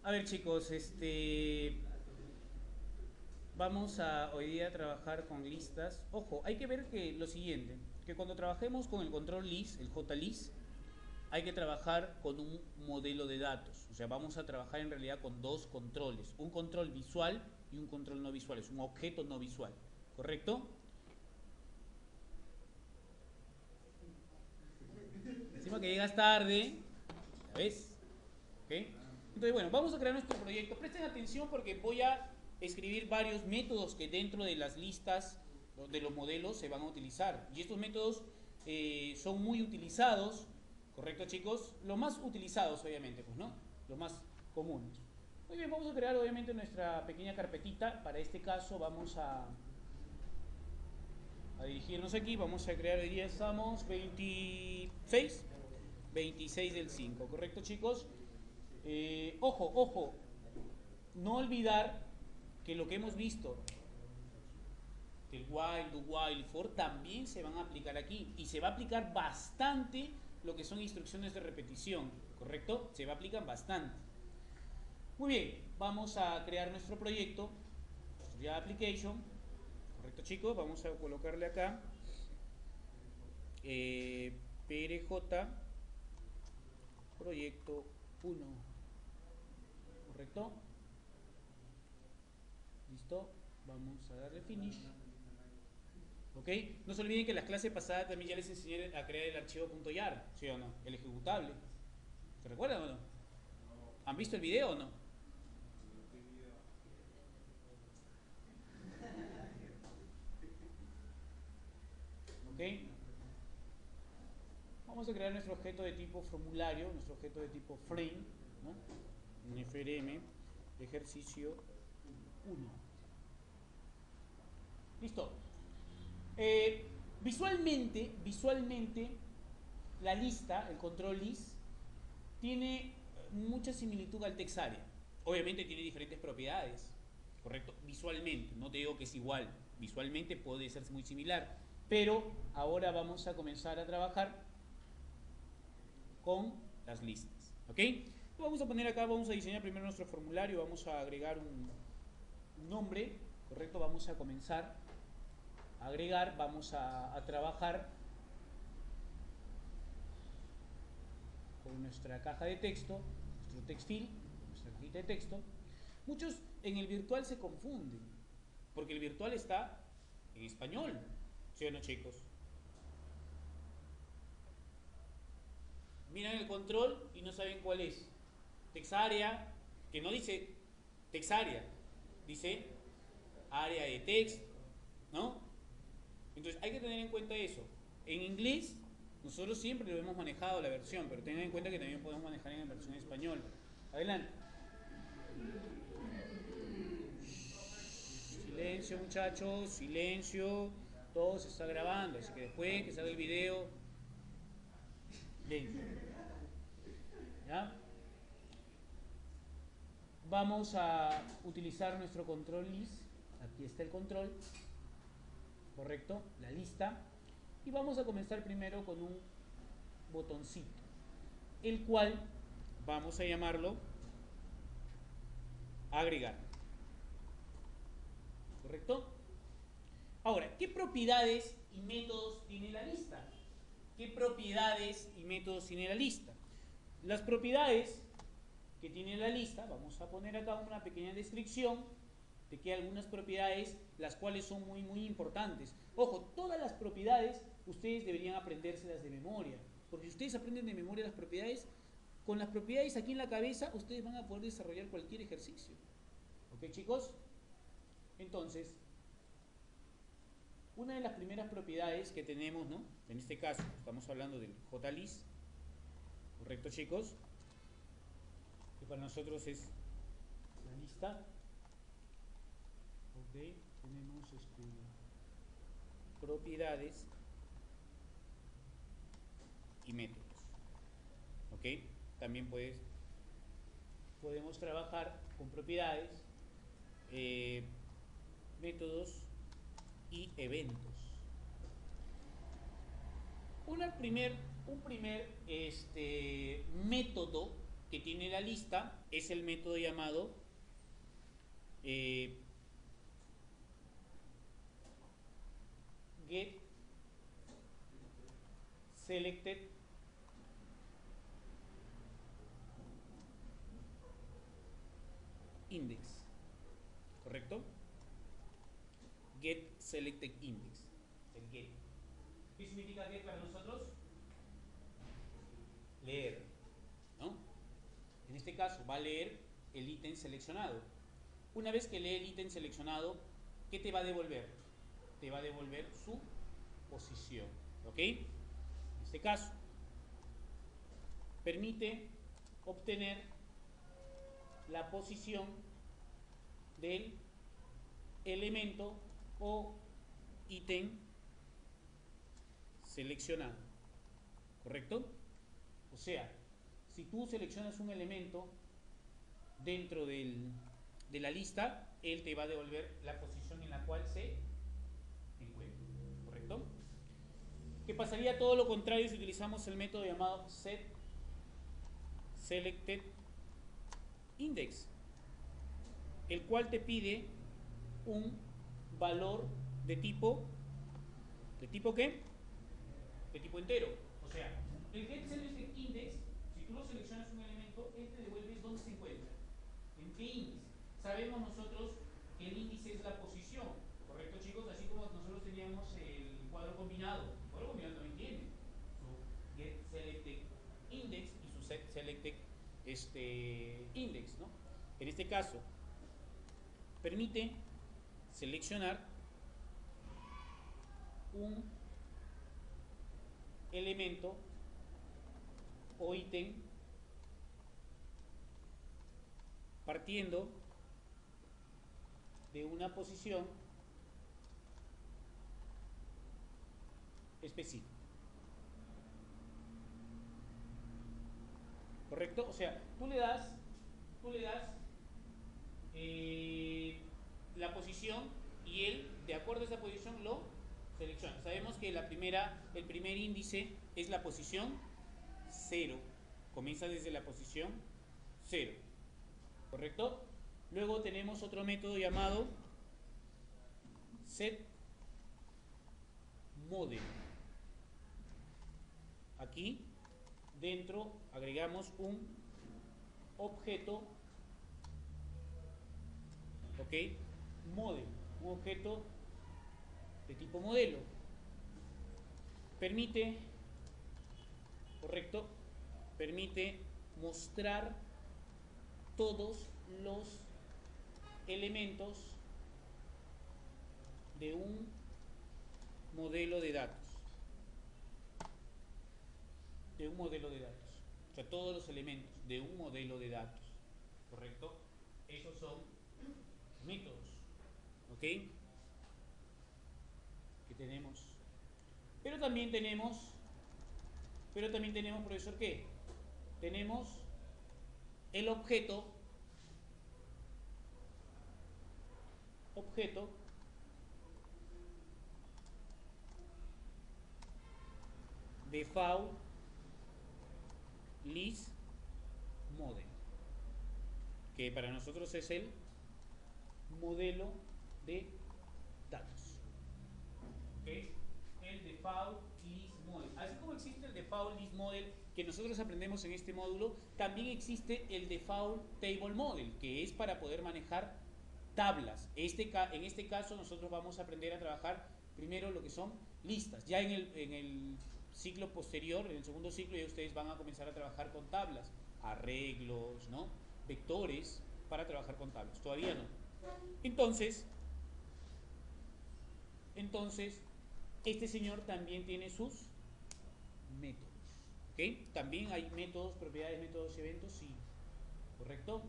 A ver chicos, vamos a hoy día trabajar con listas. Ojo, hay que ver que lo siguiente, que cuando trabajemos con el control list, el JList, hay que trabajar con un modelo de datos. O sea, vamos a trabajar en realidad con dos controles, un control visual y un control no visual, es un objeto no visual, ¿correcto? Encima que llegas tarde, ¿ya ves? ¿Ok? Entonces, bueno, vamos a crear nuestro proyecto. Presten atención porque voy a escribir varios métodos que dentro de las listas de los modelos se van a utilizar. Y estos métodos son muy utilizados, ¿correcto chicos? Los más utilizados obviamente, pues, ¿no? Los más comunes. Muy bien, vamos a crear obviamente nuestra pequeña carpetita. Para este caso vamos a dirigirnos aquí. Vamos a crear, hoy día estamos 26 del 5, ¿correcto chicos? Ojo, ojo, no olvidar que lo que hemos visto del while, do while, for también se van a aplicar aquí y se va a aplicar bastante lo que son instrucciones de repetición, ¿correcto? Se va a aplicar bastante. Muy bien, vamos a crear nuestro proyecto, ya application, ¿correcto chicos? Vamos a colocarle acá PRJ proyecto 1, ¿correcto? ¿Listo? Vamos a darle finish. ¿Ok? No se olviden que en las clases pasadas también ya les enseñé a crear el archivo .yar, ¿sí o no? El ejecutable. ¿Se recuerdan o no? ¿Han visto el video o no? ¿Ok? Vamos a crear nuestro objeto de tipo formulario, nuestro objeto de tipo frame, ¿no? Un FRM, ejercicio 1. ¿Listo? Visualmente, la lista, el control list, tiene mucha similitud al textarea. Obviamente tiene diferentes propiedades, ¿correcto? Visualmente, no te digo que es igual, visualmente puede ser muy similar, pero ahora vamos a comenzar a trabajar con las listas, ¿ok? Vamos a poner acá, vamos a diseñar primero nuestro formulario, vamos a agregar un nombre, ¿correcto? Vamos a comenzar a agregar, vamos a trabajar con nuestra caja de texto, nuestro textil, nuestra cajita de texto. Muchos en el virtual se confunden, porque el virtual está en español, ¿sí o no, chicos? Miran el control y no saben cuál es. Texarea, que no dice texarea, dice área de texto, ¿no? Entonces hay que tener en cuenta eso. En inglés, nosotros siempre lo hemos manejado la versión, pero tengan en cuenta que también podemos manejar en la versión español. Adelante. Silencio, muchachos, silencio. Todo se está grabando, así que después que salga el video, silencio. ¿Ya? Vamos a utilizar nuestro control list. Aquí está el control, correcto, la lista. Y vamos a comenzar primero con un botoncito, el cual vamos a llamarlo agregar, ¿correcto? Ahora, ¿qué propiedades y métodos tiene la lista? ¿Qué propiedades y métodos tiene la lista? Las propiedades que tiene la lista, vamos a poner acá una pequeña descripción de que hay algunas propiedades las cuales son muy importantes. Ojo, todas las propiedades ustedes deberían aprendérselas de memoria, porque si ustedes aprenden de memoria las propiedades, con las propiedades aquí en la cabeza ustedes van a poder desarrollar cualquier ejercicio. ¿Ok, chicos? Entonces, una de las primeras propiedades que tenemos, ¿no? En este caso, estamos hablando del JList, ¿correcto, chicos? Que para nosotros es la lista. Ok, tenemos propiedades y métodos. Ok, también podemos trabajar con propiedades, métodos y eventos. Un primer método que tiene la lista es el método llamado get selected index, ¿correcto? Get selected index, el get. ¿Qué significa get para nosotros? Leer, ¿no? En este caso va a leer el ítem seleccionado. Una vez que lee el ítem seleccionado, ¿qué te va a devolver? Te va a devolver su posición, ¿ok? En este caso, permite obtener la posición del elemento o ítem seleccionado, ¿correcto? O sea, si tú seleccionas un elemento dentro de la lista, él te va a devolver la posición en la cual se encuentra, ¿correcto? ¿Qué pasaría todo lo contrario si utilizamos el método llamado set selected index, el cual te pide un valor de tipo ¿qué? De tipo entero. O sea, el get selected index, si tú lo seleccionas un elemento, él te devuelve dónde se encuentra, en qué índice. Sabemos nosotros que el índice es la posición, ¿correcto, chicos? Así como nosotros teníamos el cuadro combinado. El cuadro combinado también tiene su get selected index y su set selected index, ¿no? En este caso, permite seleccionar un elemento o ítem partiendo de una posición específica, ¿correcto? O sea, tú le das la posición y él, de acuerdo a esa posición, lo selecciona. Sabemos que el primer índice es la posición 0. Comienza desde la posición 0. ¿Correcto? Luego tenemos otro método llamado set model. Aquí dentro agregamos un objeto, ¿ok? Model, un objeto de tipo modelo. Permite, correcto, permite mostrar todos los elementos de un modelo de datos. De un modelo de datos. O sea, todos los elementos de un modelo de datos. ¿Correcto? Esos son métodos. ¿Ok? Que tenemos. Pero también tenemos, profesor, ¿qué? Tenemos el objeto default list model, que para nosotros es el modelo de datos. ¿Ok? El default list model. Así como existe el default list model que nosotros aprendemos en este módulo, también existe el default table model, que es para poder manejar tablas. En este caso nosotros vamos a aprender a trabajar primero lo que son listas. Ya en el ciclo posterior, en el segundo ciclo, ya ustedes van a comenzar a trabajar con tablas, arreglos, ¿no? Vectores para trabajar con tablas. Todavía no. Entonces, este señor también tiene sus métodos. ¿Ok? También hay métodos, propiedades, métodos y eventos, sí. ¿Correcto?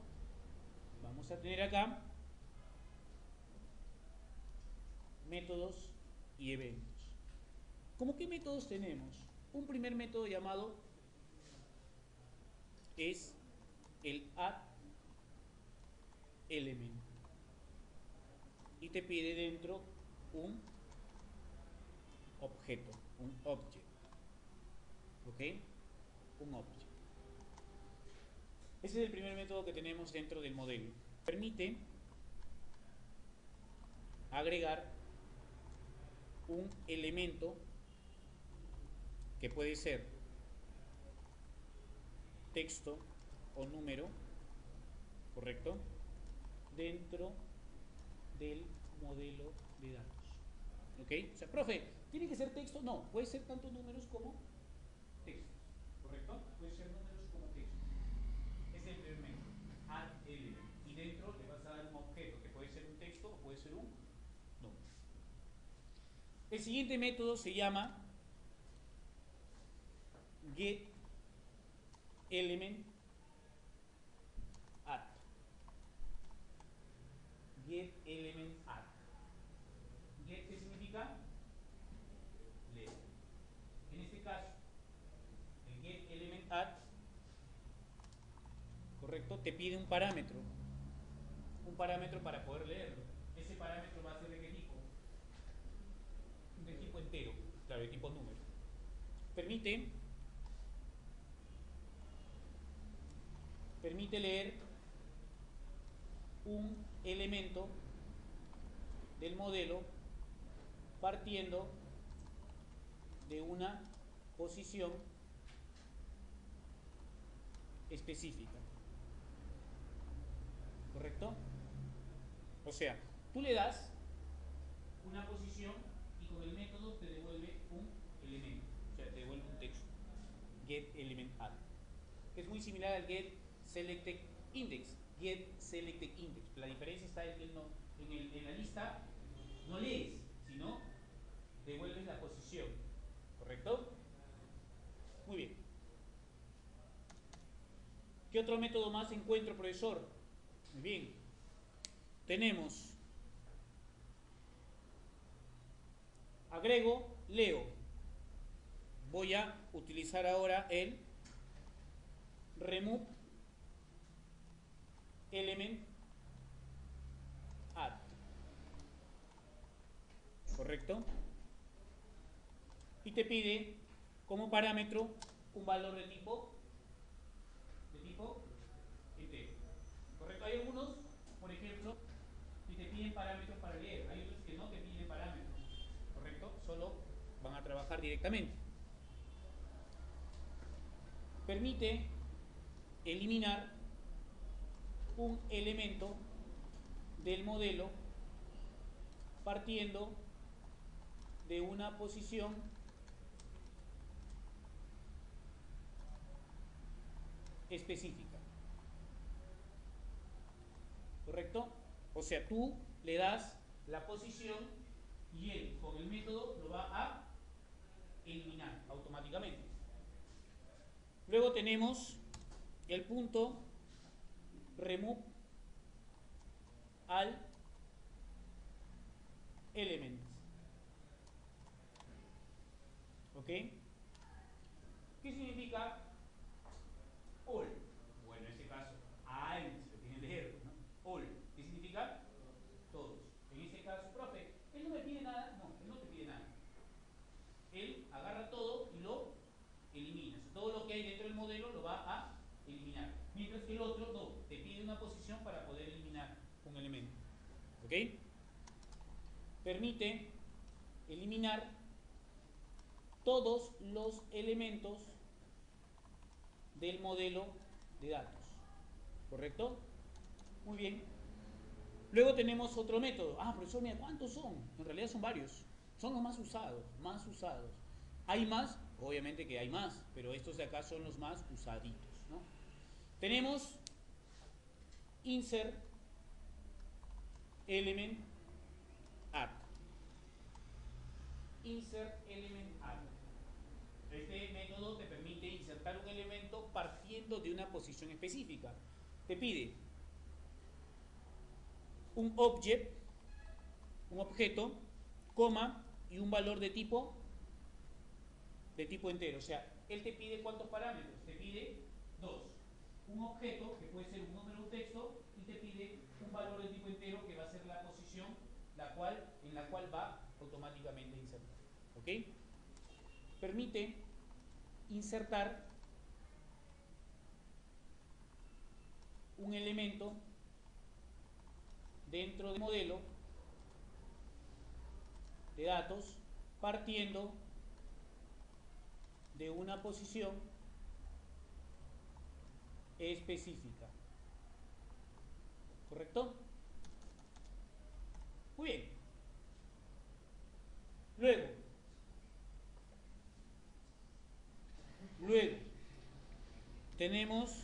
Vamos a tener acá métodos y eventos. ¿Cómo qué métodos tenemos? Un primer método llamado es el add element y te pide dentro un objeto, un object. ¿Ok? Un object. Ese es el primer método que tenemos dentro del modelo. Permite agregar un elemento que puede ser texto o número, ¿correcto?, dentro del modelo de datos. ¿Ok? O sea, profe, ¿tiene que ser texto? No, puede ser tanto números como textos, ¿correcto? Puede ser números como textos. Ese es el primer método, add element. Y dentro le vas a dar un objeto que puede ser un texto o puede ser un número. El siguiente método se llama get element add. Get element add. Get, ¿qué significa? Leer. En este caso, el get element add, correcto, te pide un parámetro para poder leerlo. Ese parámetro va a ser de qué tipo? De tipo entero, claro, de tipo número. Permite leer un elemento del modelo partiendo de una posición específica, ¿correcto? O sea, tú le das una posición y con el método te devuelve un elemento, o sea, te devuelve un texto. Get element add, que es muy similar al get selected index. Get selected index. La diferencia está en que en la lista no lees, sino devuelves la posición, ¿correcto? Muy bien. ¿Qué otro método más encuentro, profesor? Muy bien. Tenemos agrego, leo. Voy a utilizar ahora el remove element add, ¿correcto? Y te pide como parámetro un valor de tipo entero, ¿correcto? Hay algunos, por ejemplo, que te piden parámetros para leer, hay otros que no te piden parámetros, ¿correcto? Solo van a trabajar directamente. Permite eliminar un elemento del modelo partiendo de una posición específica, ¿correcto? O sea, tú le das la posición y él con el método lo va a eliminar automáticamente. Luego tenemos el punto remove al element, ¿ok? ¿Qué significa all? Bueno, en este caso a alguien se lo tiene que leer, ¿no? All, ¿qué significa? Todos. En este caso, profe, él no me pide nada. No, él no te pide nada. Él agarra todo y lo elimina. O sea, todo lo que hay dentro del modelo lo va a eliminar. Mientras que el otro no, te pide una posición para poder eliminar un elemento. ¿Ok? Permite eliminar todos los elementos del modelo de datos. ¿Correcto? Muy bien. Luego tenemos otro método. Ah, profesor, mira, ¿cuántos son? En realidad son varios. Son los más usados, ¿Hay más? Obviamente que hay más, pero estos de acá son los más usaditos, ¿no? Tenemos insert element add. Insert element add. Este método te permite insertar un elemento partiendo de una posición específica. Te pide un objeto, coma, y un valor de tipo entero. O sea, él te pide ¿cuántos parámetros? Te pide 2. Un objeto, que puede ser un número o un texto, y te pide un valor de tipo entero que va a ser la posición en la cual va automáticamente a insertar. ¿Ok? Permite insertar un elemento dentro del modelo de datos partiendo de una posición específica. ¿Correcto? Muy bien. Luego tenemos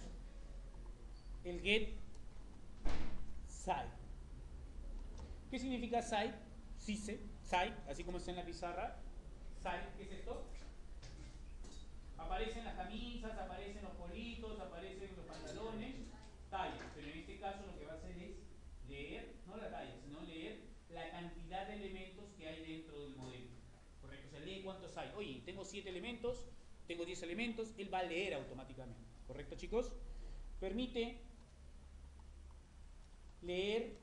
el get site. ¿Qué significa site? Site, así como está en la pizarra. Site, ¿qué es esto? Aparecen las camisas, aparecen los politos, aparecen los pantalones, tallas. Pero en este caso lo que va a hacer es leer, no la talla, sino leer la cantidad de elementos que hay dentro del modelo. Correcto, o sea, lee cuántos hay. Oye, tengo 7 elementos, tengo 10 elementos, él va a leer automáticamente. ¿Correcto, chicos? Permite leer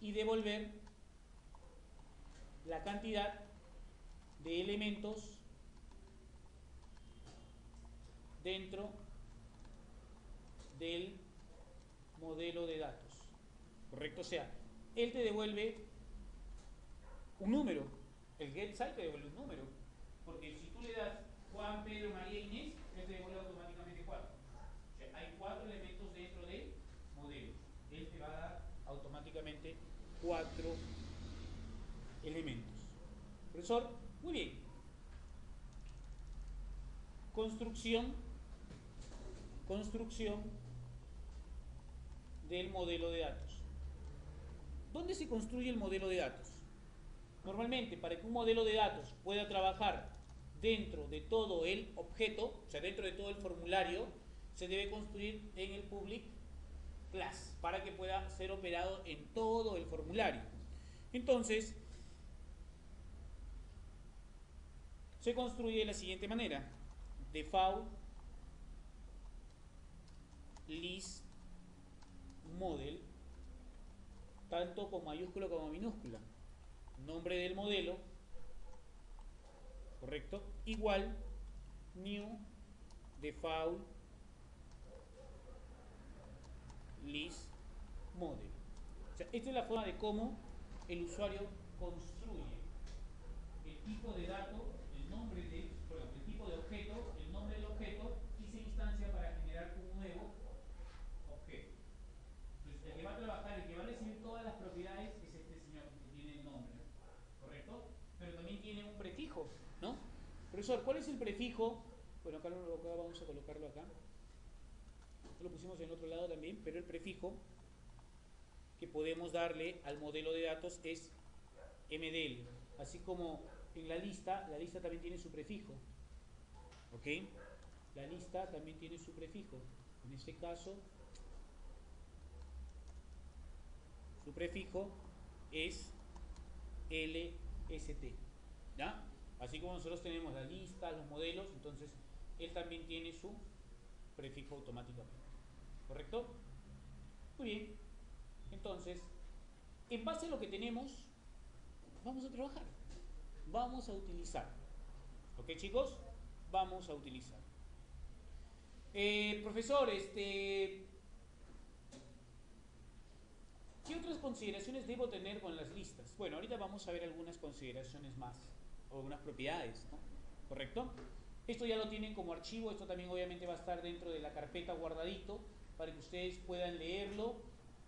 y devolver la cantidad de elementos dentro del modelo de datos. ¿Correcto? O sea, él te devuelve un número. El getSite te devuelve un número. Porque si tú le das Juan, Pedro, María, Inés, él te devuelve automáticamente 4. O sea, hay 4 elementos dentro del modelo. Él te va a dar automáticamente 4 elementos. Profesor, muy bien. Construcción del modelo de datos. ¿Dónde se construye el modelo de datos? Normalmente, para que un modelo de datos pueda trabajar dentro de todo el objeto, o sea, dentro de todo el formulario, se debe construir en el public class, para que pueda ser operado en todo el formulario. Entonces, se construye de la siguiente manera: default list model, tanto con mayúscula como minúscula, nombre del modelo, correcto, igual new default list model. O sea, esta es la forma de cómo el usuario construye el tipo de dato, el nombre de, perdón, el tipo de objeto, el nombre del objeto, y se instancia para generar un nuevo objeto. Entonces, el que va a trabajar, el que va a recibir todas las propiedades es este señor que tiene el nombre, ¿correcto? Pero también tiene un prefijo, ¿no? Profesor, ¿cuál es el prefijo? Bueno, acá vamos a colocarlo acá. Lo pusimos en otro lado también, pero el prefijo que podemos darle al modelo de datos es MDL. Así como en la lista también tiene su prefijo. ¿Ok? La lista también tiene su prefijo. En este caso, su prefijo es LST. ¿Ya? Así como nosotros tenemos la lista, los modelos, entonces él también tiene su prefijo automáticamente. ¿Correcto? Muy bien. Entonces, en base a lo que tenemos, vamos a trabajar. Vamos a utilizar. ¿Ok, chicos? Vamos a utilizar. Profesor, ¿qué otras consideraciones debo tener con las listas? Bueno, ahorita vamos a ver algunas consideraciones más, o algunas propiedades, ¿no? ¿Correcto? Esto ya lo tienen como archivo, esto también obviamente va a estar dentro de la carpeta guardadito para que ustedes puedan leerlo.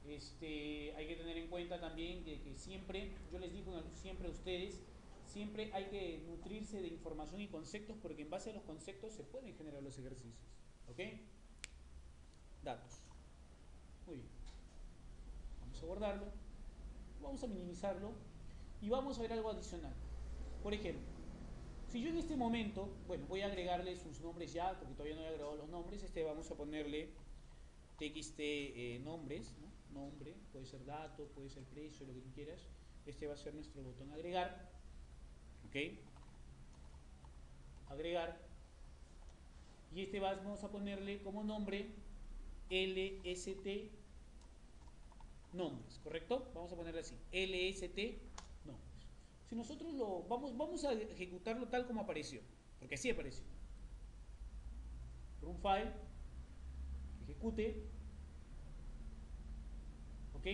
Hay que tener en cuenta también que siempre, yo les digo siempre a ustedes, siempre hay que nutrirse de información y conceptos, porque en base a los conceptos se pueden generar los ejercicios. ¿Ok? Datos. Muy bien. Vamos a guardarlo, vamos a minimizarlo y vamos a ver algo adicional. Por ejemplo, si yo en este momento, bueno, voy a agregarle sus nombres ya, porque todavía no he agregado los nombres, vamos a ponerle txt nombres, ¿no? Nombre, puede ser dato, puede ser precio, lo que tú quieras. Este va a ser nuestro botón agregar. ¿Ok? Agregar. Y vamos a ponerle como nombre LST nombres, ¿correcto? Vamos a ponerle así, LST nombres. Si nosotros vamos a ejecutarlo tal como apareció, porque así apareció. Run file, ejecute. ¿Ok?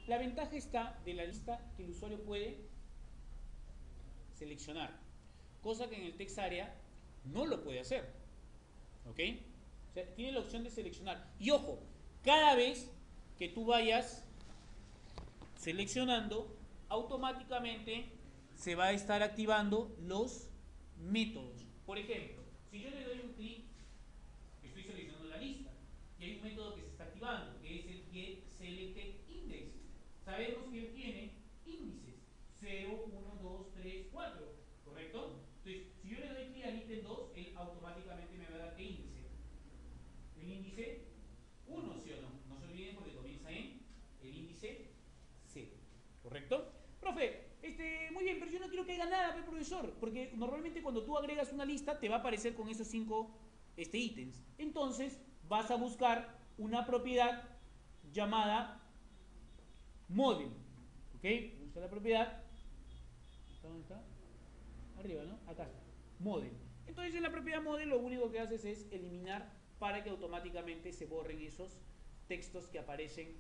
La ventaja está de la lista que el usuario puede seleccionar, cosa que en el text area no lo puede hacer. ¿Ok? O sea, tiene la opción de seleccionar. Y ojo, cada vez que tú vayas seleccionando, automáticamente se va a estar activando los métodos. Por ejemplo, si yo le doy un clic, estoy seleccionando la lista y hay un método que se está activando, que es el getSelectedIndex. Sabemos que él tiene índices 0, 1, 2, 3, 4, ¿correcto? Entonces, si yo le doy clic al ítem 2, él automáticamente me va a dar ¿qué índice? El índice 1, ¿sí o no? No se olviden porque comienza en el índice 0, ¿correcto? Profe, muy bien, pero yo no quiero que haga nada, profesor, porque normalmente cuando tú agregas una lista te va a aparecer con esos 5 ítems. Entonces vas a buscar una propiedad llamada model, ¿ok? Busca la propiedad. ¿Dónde está? Arriba, ¿no? Acá está. Model. Entonces en la propiedad model lo único que haces es eliminar para que automáticamente se borren esos textos que aparecen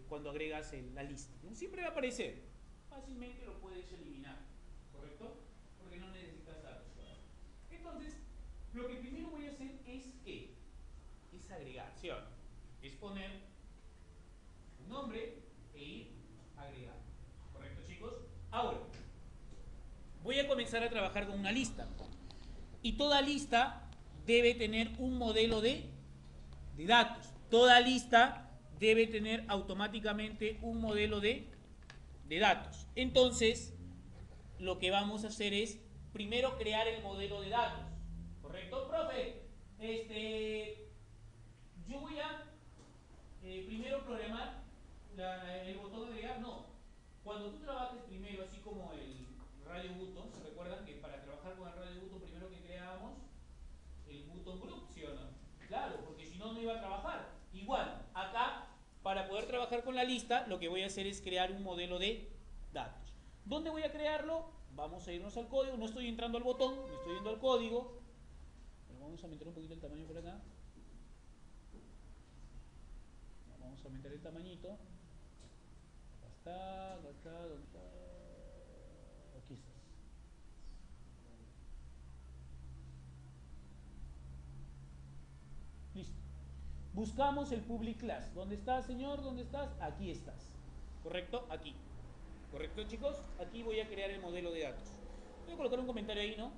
cuando agregas la lista, ¿no? Siempre va a aparecer. Fácilmente lo puedes eliminar, ¿correcto? Porque no necesitas datos. Entonces, lo que primero voy a hacer es ¿qué? Es agregar, ¿sí o no? Es poner un nombre e ir agregando. ¿Correcto, chicos? Ahora, voy a comenzar a trabajar con una lista. Y toda lista debe tener un modelo de datos. Toda lista debe tener automáticamente un modelo de datos. Entonces, lo que vamos a hacer es primero crear el modelo de datos. ¿Correcto, profe? Yo voy a primero programar el botón agregar. No. Cuando tú trabajes primero, así como el radio button, ¿se recuerdan que para trabajar con el radio button primero que creábamos el button group, ¿sí o no? Claro, porque si no, no iba a trabajar. Igual, acá, para poder trabajar con la lista, lo que voy a hacer es crear un modelo de datos. ¿Dónde voy a crearlo? Vamos a irnos al código. No estoy entrando al botón, me estoy yendo al código. Pero vamos a aumentar un poquito el tamaño por acá. Vamos a aumentar el tamañito. Acá está, acá está, ¿dónde está? Aquí estás. Listo. Buscamos el public class. ¿Dónde estás, señor? ¿Dónde estás? Aquí estás. ¿Correcto? Aquí. ¿Correcto, chicos? Aquí voy a crear el modelo de datos. Voy a colocar un comentario ahí, ¿no?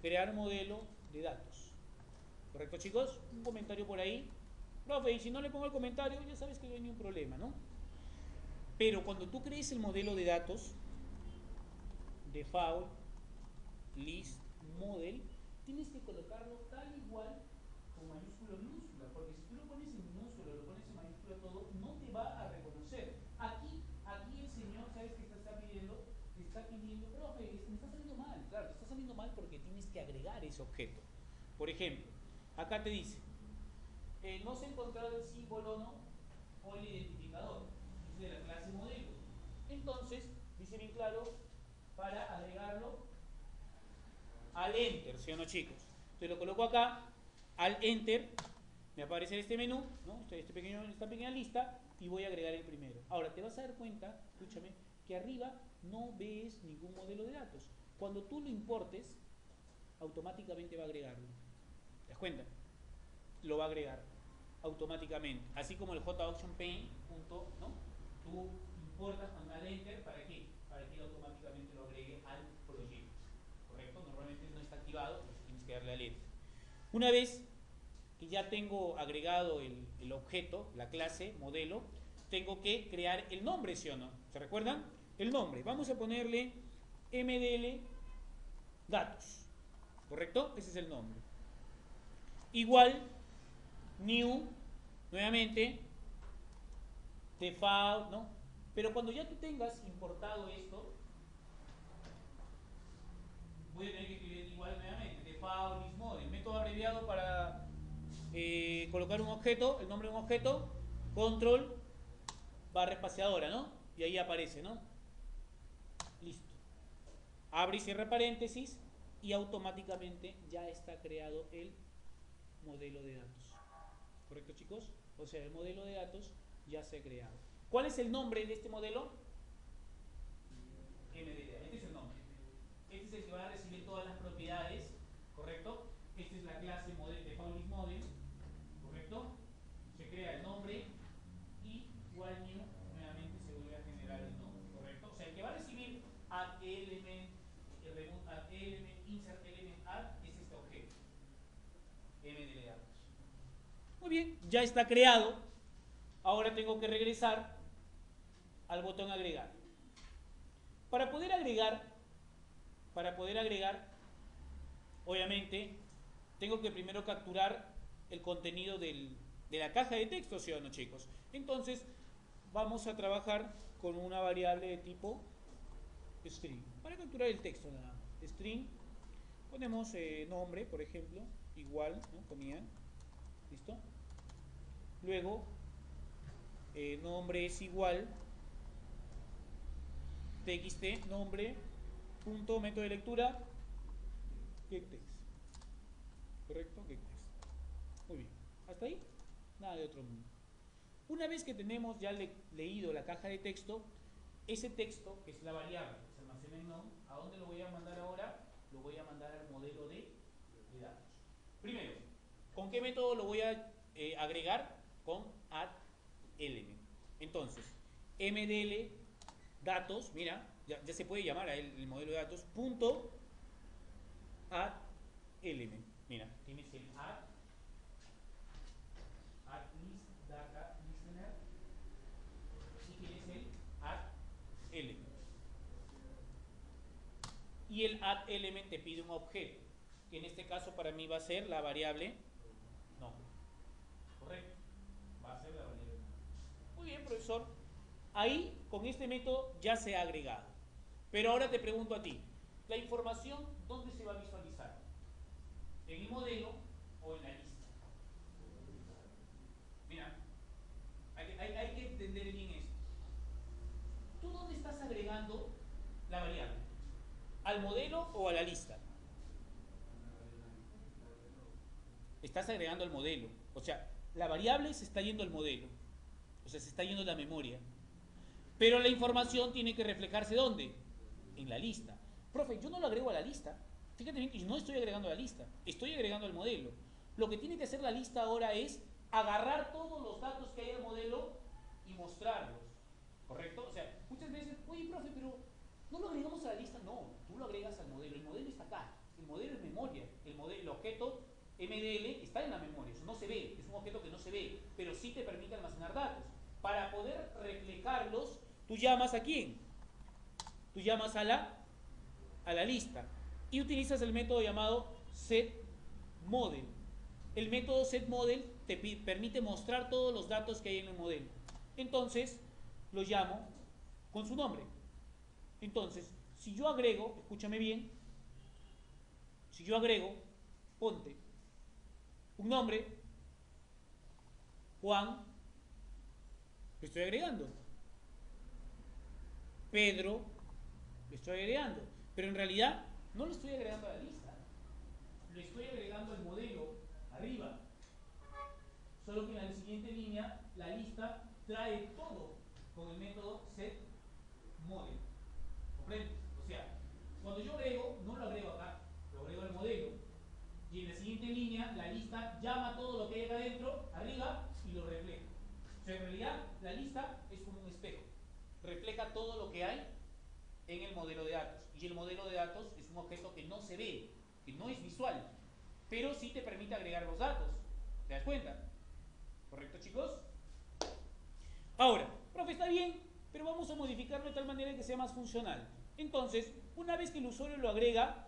Crear modelo de datos. ¿Correcto, chicos? Un comentario por ahí. Profe, y si no le pongo el comentario, ya sabes que no hay ningún problema, ¿no? Pero cuando tú crees el modelo de datos, default, list, model, tienes que colocarlo tal igual con mayúscula o minúscula, porque si tú lo pones en minúscula, lo pones en mayúscula todo, no te va a reconocer. Aquí el señor, ¿sabes qué te está pidiendo? Te está pidiendo, profe, me está saliendo mal. Claro, te está saliendo mal porque tienes que agregar ese objeto. Por ejemplo, acá te dice, no se ha encontrado el símbolo, ¿no? O el identificador. Es de la clase modelo. Entonces, dice bien claro, para agregarlo al enter, ¿sí o no, chicos? Entonces lo coloco acá, al enter, me aparece este menú, ¿no? Esta pequeña lista, y voy a agregar el primero. Ahora, te vas a dar cuenta, escúchame, que arriba no ves ningún modelo de datos. Cuando tú lo importes, automáticamente va a agregarlo. ¿Te das cuenta? Lo va a agregar automáticamente. Así como el JAuctionPaint, ¿no? Tú importas al enter, ¿para qué? Para que él automáticamente lo agregue al proyecto. ¿Correcto? Normalmente no está activado, pues tienes que darle al enter. Una vez que ya tengo agregado el objeto, la clase, modelo, tengo que crear el nombre, ¿sí o no? ¿Se recuerdan? El nombre. Vamos a ponerle MDL datos. ¿Correcto? Ese es el nombre. Igual, new, nuevamente, default, ¿no? Pero cuando ya tú tengas importado esto, voy a tener que escribir igual nuevamente, default is model, método abreviado para colocar un objeto, el nombre de un objeto, control barra espaciadora, ¿no? Y ahí aparece, ¿no? Listo. Abre y cierra paréntesis y automáticamente ya está creado el modelo de datos. ¿Correcto, chicos? O sea, el modelo de datos ya se ha creado. ¿Cuál es el nombre de este modelo? MDDA. Este es el nombre. Este es el que va a recibir todas las propiedades, ¿correcto? Esta es la clase de public model, ¿correcto? Se crea el nombre y while new nuevamente se vuelve a generar el nombre, ¿correcto? O sea, el que va a recibir add element, remove add element, insert element add es este objeto, MDDA. Muy bien, ya está creado. Ahora tengo que regresar al botón agregar. Para poder agregar, obviamente, tengo que primero capturar el contenido de la caja de texto, ¿sí o no, chicos? Entonces, vamos a trabajar con una variable de tipo string. Para capturar el texto nada más. String, ponemos nombre, por ejemplo, igual, ¿no? Comida. ¿Listo? Luego, nombre es igual txt, nombre, punto, método de lectura, getText. ¿Correcto? GetText. Muy bien. ¿Hasta ahí? Nada de otro mundo. Una vez que tenemos ya leído la caja de texto, ese texto, que es la variable que se almacena en node, ¿a dónde lo voy a mandar ahora? Lo voy a mandar al modelo de datos. Primero, ¿con qué método lo voy a agregar? Con addElement. Entonces, mdl datos, mira, ya se puede llamar a el modelo de datos, punto addElement. Mira, tienes el add list data listener y tienes el addElement. Y el addElement te pide un objeto, que en este caso para mí va a ser la variable nombre. ¿Correcto? Va a ser la variable nombre. Muy bien, profesor. Ahí, con este método, ya se ha agregado. Pero ahora te pregunto a ti, ¿la información dónde se va a visualizar? ¿En el modelo o en la lista? Mira, hay que entender bien esto. ¿Tú dónde estás agregando la variable? ¿Al modelo o a la lista? Estás agregando al modelo. O sea, la variable se está yendo al modelo. O sea, se está yendo a la memoria. Pero la información tiene que reflejarse ¿dónde? En la lista. Profe, yo no lo agrego a la lista. Fíjate bien que yo no estoy agregando a la lista. Estoy agregando al modelo. Lo que tiene que hacer la lista ahora es agarrar todos los datos que hay al modelo y mostrarlos. ¿Correcto? O sea, muchas veces, oye, profe, pero ¿no lo agregamos a la lista? No, tú lo agregas al modelo. El modelo está acá. El modelo es memoria. El objeto MDL está en la memoria. Eso no se ve. Es un objeto que no se ve. Pero sí te permite almacenar datos. Para poder reflejarlos, ¿tú llamas a quién? Tú llamas a la lista y utilizas el método llamado setModel. El método setModel te permite mostrar todos los datos que hay en el modelo. Entonces, lo llamo con su nombre. Entonces, si yo agrego, escúchame bien, si yo agrego, ponte un nombre, Juan, lo estoy agregando. Pedro, lo estoy agregando. Pero en realidad no lo estoy agregando a la lista. Lo estoy agregando al modelo arriba. Solo que en la siguiente línea la lista trae todo con el método setModel. ¿Comprendes? O sea, cuando yo agrego, no lo agrego acá, lo agrego al modelo. Y en la siguiente línea la lista llama todo lo que hay acá adentro, arriba, y lo refleja. O sea, en realidad la lista es como un espejo. Refleja todo lo que hay en el modelo de datos. Y el modelo de datos es un objeto que no se ve, que no es visual, pero sí te permite agregar los datos. ¿Te das cuenta? ¿Correcto, chicos? Ahora, profe, está bien, pero vamos a modificarlo de tal manera que sea más funcional. Entonces, una vez que el usuario lo agrega,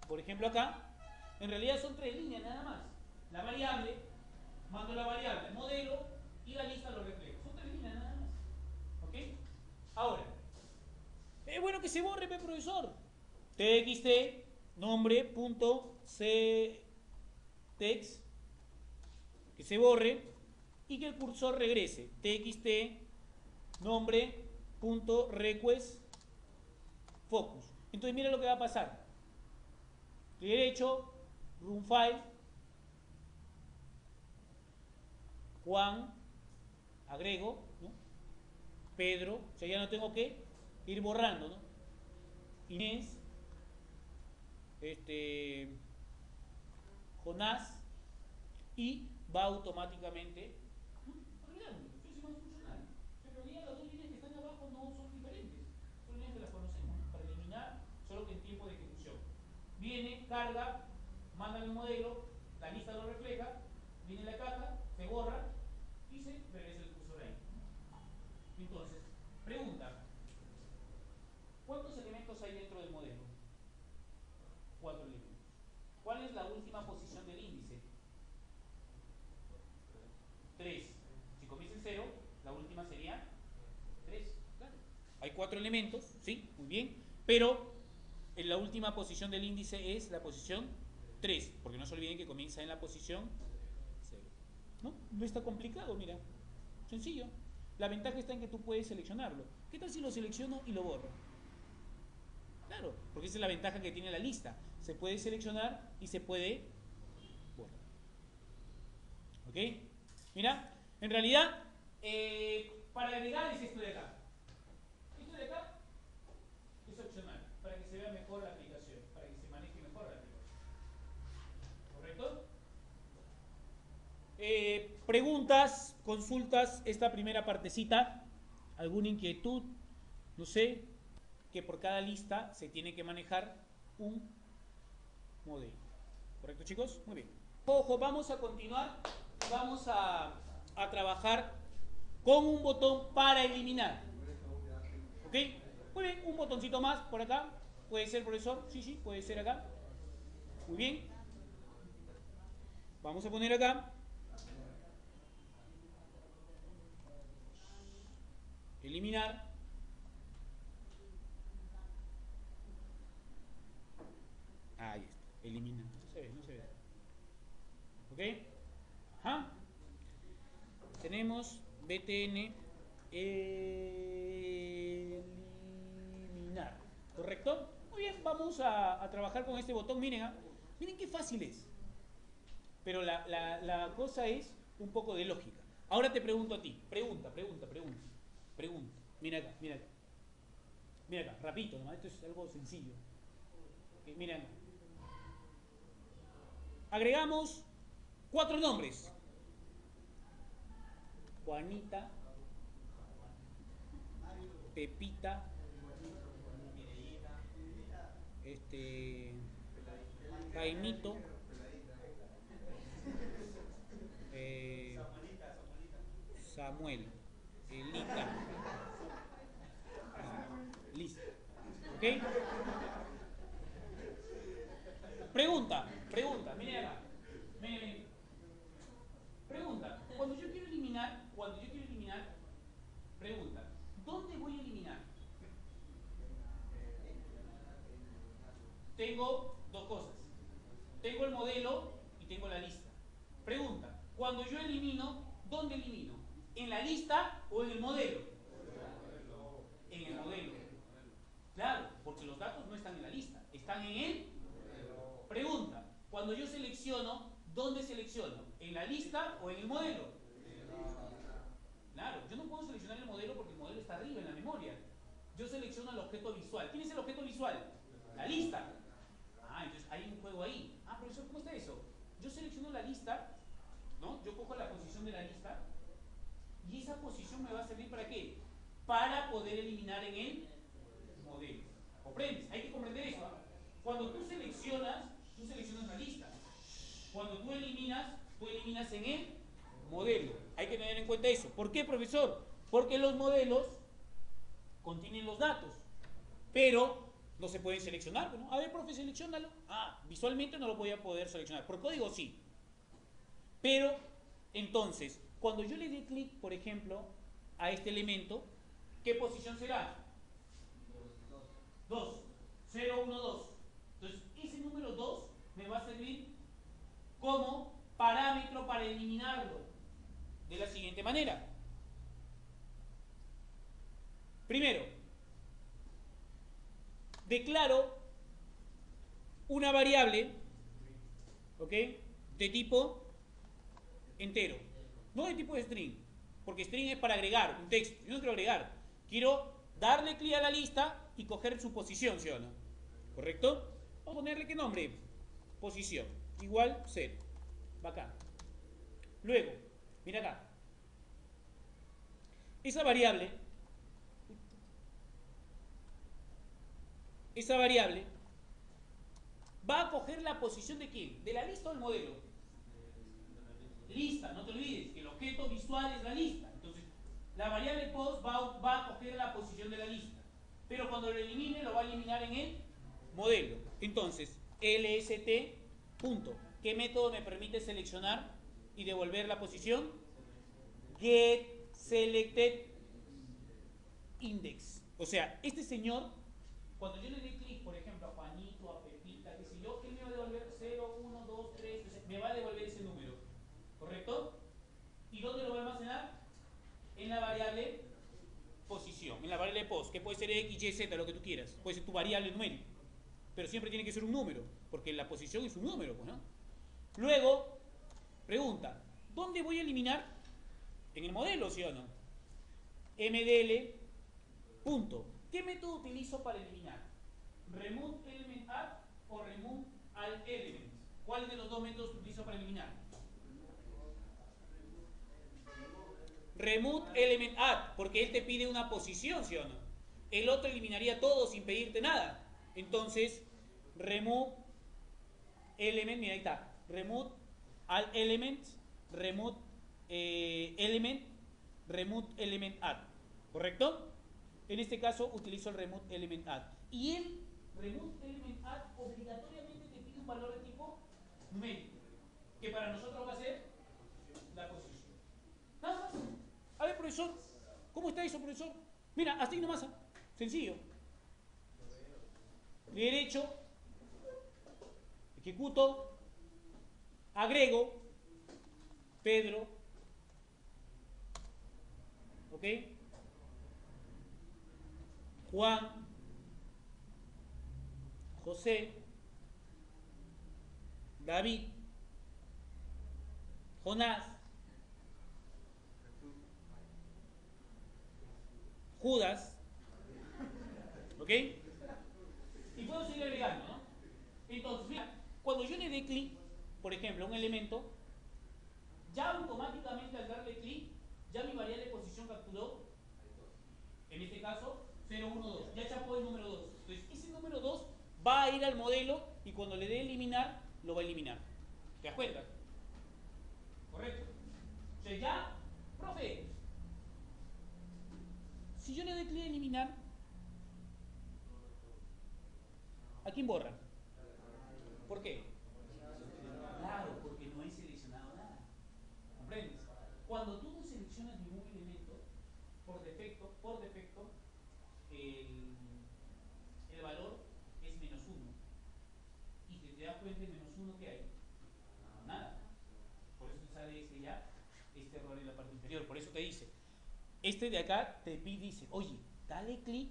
por ejemplo acá, en realidad son 3 líneas nada más. La variable, mando la variable al modelo y la lista lo refleja. Son 3 líneas nada más. ¿Ok? Ahora, es bueno que se borre, profesor. txt, nombre, punto, ctext, que se borre y que el cursor regrese. txt, nombre, punto, request, focus. Entonces mira lo que va a pasar. Clic derecho, run file, Juan, agrego, ¿no? Pedro, o sea, ya no tengo que ir borrando, ¿no? Inés, Jonás, y va automáticamente agregando. Eso es más funcional. En realidad las dos líneas que están abajo no son diferentes, son líneas que las conocemos, ¿no? Para eliminar, solo que en tiempo de ejecución. Viene, carga, manda el modelo, la lista lo refleja, viene la caja, se borra y se regresa el cursor ahí. Entonces, pregunta, ¿cuántos elementos hay dentro del modelo? 4 elementos. ¿Cuál es la última posición del índice? 3. Si comienza en 0, la última sería 3. Claro. Hay 4 elementos, ¿sí? Muy bien. Pero en la última posición del índice es la posición 3, porque no se olviden que comienza en la posición 0. ¿No? No está complicado, mira. Sencillo. La ventaja está en que tú puedes seleccionarlo. ¿Qué tal si lo selecciono y lo borro? Claro, porque esa es la ventaja que tiene la lista. Se puede seleccionar y se puede borrar. ¿Ok? Mira, en realidad, para agregar es esto de acá. Esto de acá es opcional, para que se vea mejor la aplicación, para que se maneje mejor la aplicación. ¿Correcto? Preguntas, consultas, esta primera partecita, alguna inquietud, no sé, que por cada lista se tiene que manejar un modelo. ¿Correcto, chicos? Muy bien. Ojo, vamos a continuar, vamos a trabajar con un botón para eliminar. ¿Ok? Muy bien, un botoncito más por acá. ¿Puede ser, profesor? Sí, sí, puede ser acá. Muy bien. Vamos a poner acá. Eliminar. Ahí está. Eliminar. No se ve, no se ve. ¿Ok? Ajá. Tenemos BTN eliminar. ¿Correcto? Muy bien, vamos a trabajar con este botón. Miren, miren qué fácil es. Pero la cosa es un poco de lógica. Ahora te pregunto a ti. Pregunta. Mira acá, mira acá. Mira acá, rapidito nomás. Esto es algo sencillo. Mira acá. Agregamos 4 nombres. Juanita, Pepita, Jaimito, Samuel, Elita. Listo. ¿Ok? Pregunta, miren acá. Miren. Pregunta, cuando yo quiero eliminar, pregunta, ¿dónde voy a eliminar? Tengo dos cosas. Tengo el modelo y tengo la lista. Pregunta, cuando yo elimino, ¿dónde elimino? ¿En la lista o en el modelo? En el modelo. Claro, porque los datos no están en la lista, están en el pregunta. Cuando yo selecciono, ¿dónde selecciono? ¿En la lista o en el modelo? Claro, yo no puedo seleccionar el modelo porque el modelo está arriba en la memoria. Yo selecciono el objeto visual. ¿Quién es el objeto visual? La lista. Ah, entonces hay un juego ahí. Ah, profesor, ¿cómo está eso? Yo selecciono la lista, ¿no? Yo cojo la posición de la lista y esa posición me va a servir ¿para qué? Para poder eliminar en el modelo. ¿Comprendes? Hay que comprender eso. Cuando tú seleccionas la lista. Cuando tú eliminas en el modelo. Hay que tener en cuenta eso. ¿Por qué, profesor? Porque los modelos contienen los datos, pero no se pueden seleccionar, ¿no? A ver, profe, seleccionalo. Ah, visualmente no lo voy a poder seleccionar. Por código sí. Pero, entonces, cuando yo le dé clic, por ejemplo, a este elemento, ¿qué posición será? 2. 0, 1, 2. Entonces, ese número 2 me va a servir como parámetro para eliminarlo de la siguiente manera. Primero, declaro una variable, ¿ok?, de tipo entero. no de tipo de string, porque string es para agregar un texto. Yo no quiero agregar, quiero darle clic a la lista y coger su posición, ¿sí o no? ¿Correcto? Vamos a ponerle qué nombre, posición, igual 0. Bacán. Luego, mira acá, esa variable va a coger la posición de quién, de la lista o del modelo. Lista, no te olvides que el objeto visual es la lista. Entonces, la variable post va a coger la posición de la lista. Pero cuando lo elimine, lo va a eliminar en el modelo. Entonces, lst. Punto. ¿Qué método me permite seleccionar y devolver la posición? Get selected index. O sea, este señor, cuando yo le dé clic, por ejemplo, a Juanito, a Pepita, qué sé yo, él me va a devolver 0, 1, 2, 3, me va a devolver ese número. ¿Correcto? ¿Y dónde lo va a almacenar? En la variable posición, en la variable post, que puede ser x, y, z, lo que tú quieras. Puede ser tu variable numérica. Pero siempre tiene que ser un número, porque la posición es un número, pues, ¿no? Luego, pregunta, ¿dónde voy a eliminar? En el modelo, ¿sí o no? mdl, punto. ¿Qué método utilizo para eliminar? ¿Remove element add o remove all elements? ¿Cuál de los dos métodos utilizo para eliminar? Remove element add, porque él te pide una posición, ¿sí o no? El otro eliminaría todo sin pedirte nada. Entonces, remove element, mira ahí está, remove all elements, remove remove element add, ¿correcto? En este caso utilizo el remove element add. Y el remove element add obligatoriamente te pide un valor de tipo numérico, que para nosotros va a ser la posición. Nada más. A ver, profesor, ¿cómo está eso, profesor? Mira, así nomás, sencillo. Derecho, ejecuto, agrego, Pedro, ¿ok? Juan, José, David, Jonás, Judas, ¿ok? Y puedo seguir agregando, ¿no? Entonces, mira, cuando yo le dé clic, por ejemplo, a un elemento, ya automáticamente al darle clic, ya mi variable de posición capturó, en este caso, 0, 1, 2. Ya chapó el número 2. Entonces, ese número 2 va a ir al modelo y cuando le dé eliminar, lo va a eliminar. ¿Te das cuenta? Correcto. O sea, ya, profe, si yo le doy clic a eliminar, ¿a quién borra? ¿Por qué? Claro, porque no he seleccionado nada. ¿Comprendes? Cuando tú no seleccionas ningún elemento, por defecto, el valor es menos 1. Y si te das cuenta, el menos 1 ¿qué hay? Nada. Por eso te sale este error en la parte inferior. Por eso te dice, este de acá te dice, oye, dale clic,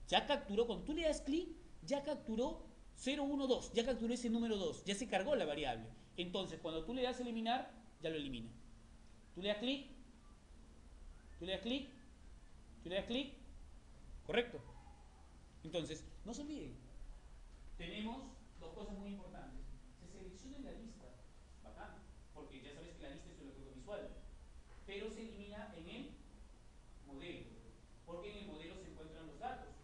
ya capturó, cuando tú le das clic, ya capturó 0, 1, 2, ya capturó ese número 2, ya se cargó la variable. Entonces, cuando tú le das eliminar, ya lo elimina. Tú le das clic, tú le das clic, tú le das clic, correcto. Entonces, no se olviden, tenemos dos cosas muy importantes. Se selecciona en la lista, bacán, porque ya sabes que la lista es el objeto visual, pero se elimina en el modelo, porque en el modelo se encuentran los datos,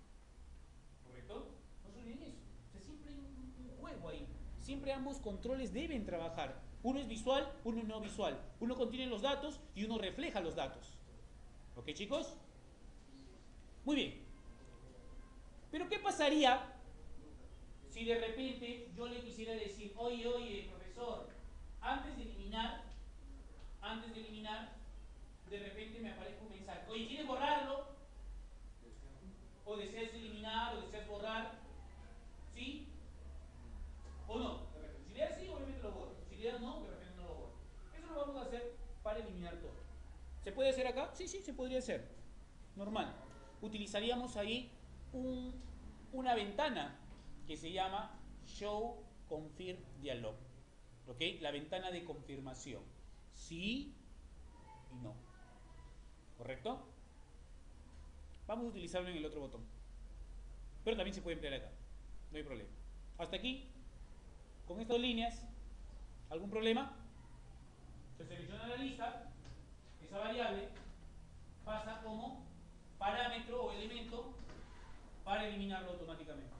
¿correcto? No se olviden eso. O sea, siempre hay un juego ahí. Siempre ambos controles deben trabajar. Uno es visual, uno es no visual. Uno contiene los datos y uno refleja los datos. ¿Ok, chicos? Muy bien. Pero ¿qué pasaría si de repente yo le quisiera decir, oye, profesor, antes de eliminar, de repente me aparece un mensaje, oye, ¿quieres borrarlo? ¿O deseas eliminar o deseas borrar? ¿Sí? ¿O no? Si le das sí, obviamente lo borro. Si le das no, de repente no lo borro. Eso lo vamos a hacer para eliminar todo. ¿Se puede hacer acá? Sí, se podría hacer. Normal. Utilizaríamos ahí una ventana que se llama Show Confirm Dialog. ¿Ok? La ventana de confirmación. Sí ¿correcto? Vamos a utilizarlo en el otro botón. Pero también se puede emplear acá. No hay problema. Hasta aquí, con estas líneas, ¿algún problema? Se selecciona la lista, esa variable pasa como parámetro o elemento para eliminarlo automáticamente.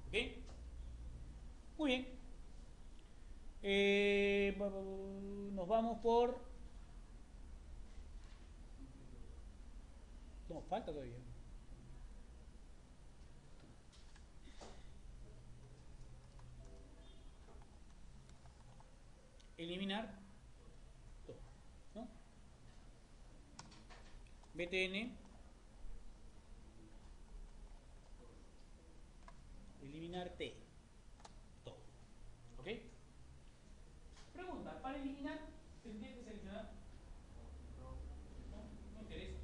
¿Ok? Muy bien. Nos vamos por... No, falta todavía. Eliminar todo, ¿no? btn eliminar t todo. ¿Ok? Pregunta, para eliminar tendría que seleccionar. No interesa.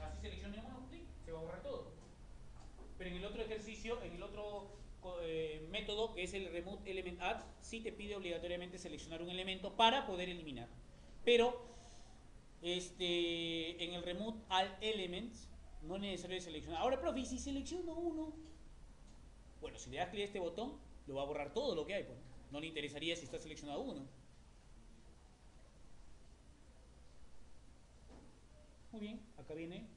Así seleccionemos un clic, se va a borrar todo. Pero en el otro ejercicio, en el otro método, que es el remove element add, sí te pide obligatoriamente seleccionar un elemento para poder eliminar. Pero en el remove all elements no es necesario seleccionar. Ahora, profe, ¿y si selecciono uno? Bueno, si le das clic a este botón, lo va a borrar todo lo que hay. Pues. No le interesaría si está seleccionado uno. Muy bien, acá viene.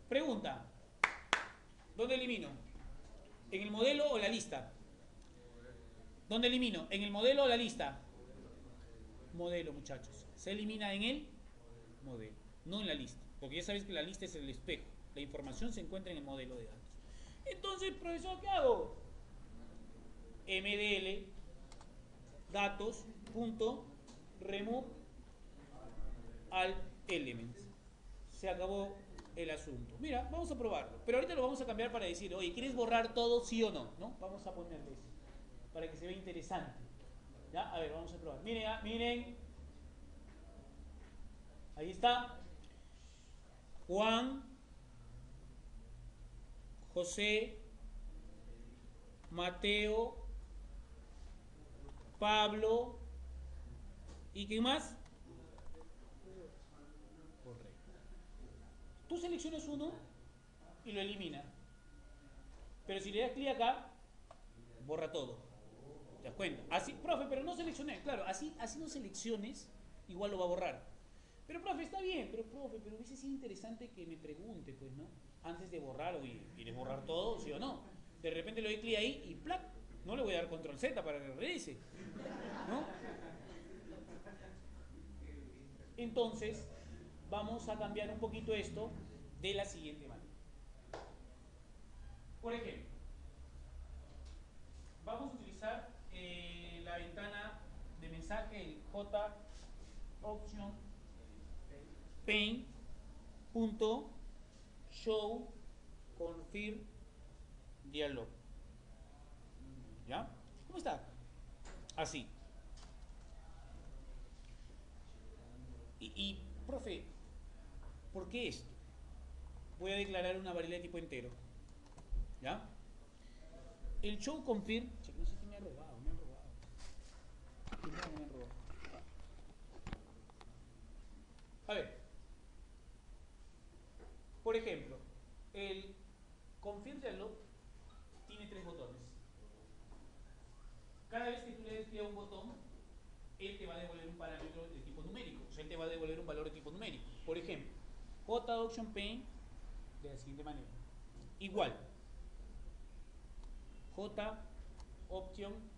Pregunta, ¿dónde elimino? ¿En el modelo o la lista? ¿Dónde elimino? ¿En el modelo o la lista? Modelo, muchachos. Se elimina en el modelo, no en la lista. Porque ya sabes que la lista es el espejo. La información se encuentra en el modelo de datos. Entonces, profesor, ¿qué hago? mdl datos.remove all elements. Se acabó el asunto. Mira, vamos a probarlo. Pero ahorita lo vamos a cambiar para decir, oye, ¿quieres borrar todo sí o no? ¿No? Vamos a ponerle eso. Para que se vea interesante. ¿Ya? A ver, vamos a probar. Miren, miren. Ahí está. Juan, José, Mateo, Pablo. ¿Y quién más? Correcto. Tú seleccionas uno y lo elimina. Pero si le das clic acá, borra todo. ¿Te das cuenta? Así, profe, pero no seleccioné. Claro, así no selecciones, igual lo va a borrar. Pero, profe, está bien. Pero, profe, pero hubiese sido interesante que me pregunte, pues, ¿no? Antes de borrar, oye, ¿quieres borrar todo, sí o no? De repente le doy clic ahí y ¡plac! No le voy a dar control Z para que regrese. ¿No? Entonces, vamos a cambiar un poquito esto de la siguiente manera. Por ejemplo, vamos a utilizar la ventana de mensaje, el J option pane punto show confirm dialog. ¿Ya? ¿Cómo está? Así. Y profe, ¿por qué esto? Voy a declarar una variable de tipo entero. ¿Ya? El show confirm. Che, no sé quién me ha robado, me han robado. ¿Quién me han robado? A ver. Por ejemplo, el confirm dialog tiene 3 botones. Cada vez que tú le des clic a un botón, él te va a devolver un parámetro de tipo numérico. O sea, él te va a devolver un valor de tipo numérico. Por ejemplo, JOptionPane de la siguiente manera. Igual. JOptionPane.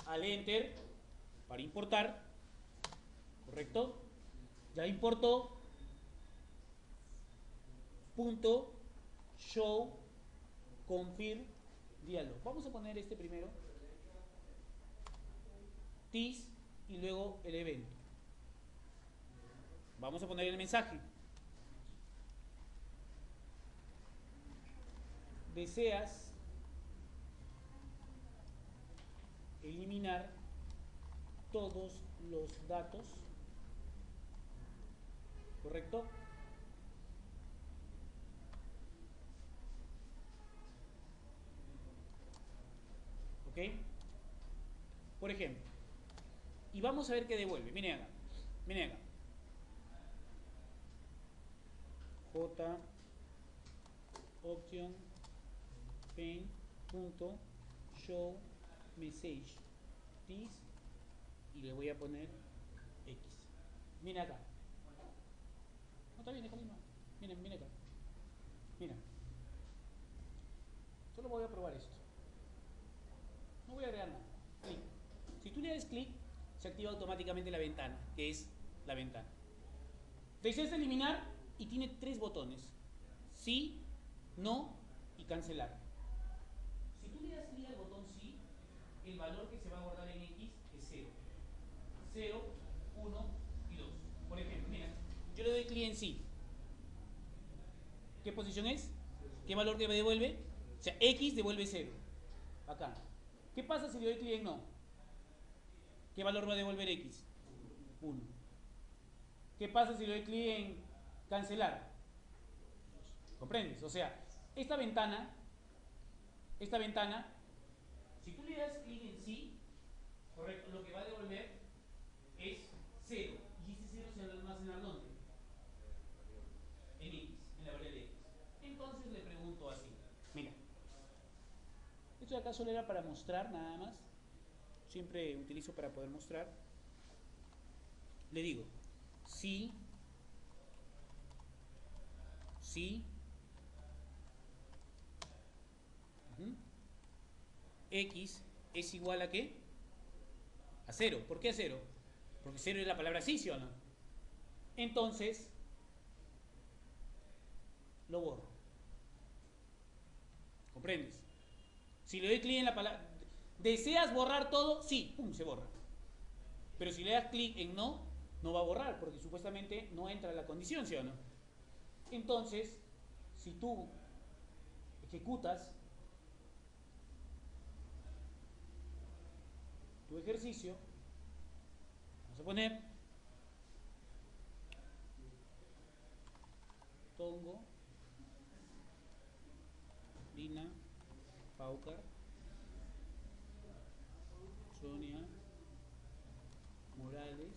Al Enter, para importar, ¿correcto? Ya importó. Punto show confirm dialog. Vamos a poner este primero. This y luego el evento. Vamos a poner el mensaje. Deseas eliminar todos los datos, ¿correcto? por ejemplo. Y vamos a ver qué devuelve. Miren acá. Miren acá. J option pen punto show message this y le voy a poner X. Miren acá. No está bien, déjame más. Miren, miren acá. Mira. Solo voy a probar esto. No voy a agregar nada. Clic. Si tú le das clic, se activa automáticamente la ventana, que es la ventana. Deseas eliminar y tiene 3 botones. Sí, no y cancelar. Si tú le das clic al botón sí, el valor que se va a guardar en X es 0. 0, 1 y 2. Por ejemplo, mira, yo le doy clic en sí. ¿Qué posición es? ¿Qué valor que me devuelve? O sea, X devuelve 0. Acá. ¿Qué pasa si le doy clic en no? ¿Qué valor va a devolver X? 1. ¿Qué pasa si le doy clic en cancelar? ¿Comprendes? O sea, esta ventana, si tú le das clic en sí, correcto, lo que va a devolver es 0. Y este 0 se almacena en ¿dónde? En X, en la variable X. Entonces le pregunto así. Mira. Esto de acá solo era para mostrar nada más. Siempre utilizo para poder mostrar. Le digo, sí, X es igual a ¿qué? A 0. ¿Por qué a 0? Porque 0 es la palabra sí, ¿sí o no? Entonces, lo borro. ¿Comprendes? Si le doy clic en la palabra, ¿deseas borrar todo? Sí, pum, se borra. Pero si le das clic en no, no va a borrar, porque supuestamente no entra la condición, ¿sí o no? Entonces, si tú ejecutas tu ejercicio, vamos a poner Tongo, Lina, Paucar, Sonia, Morales,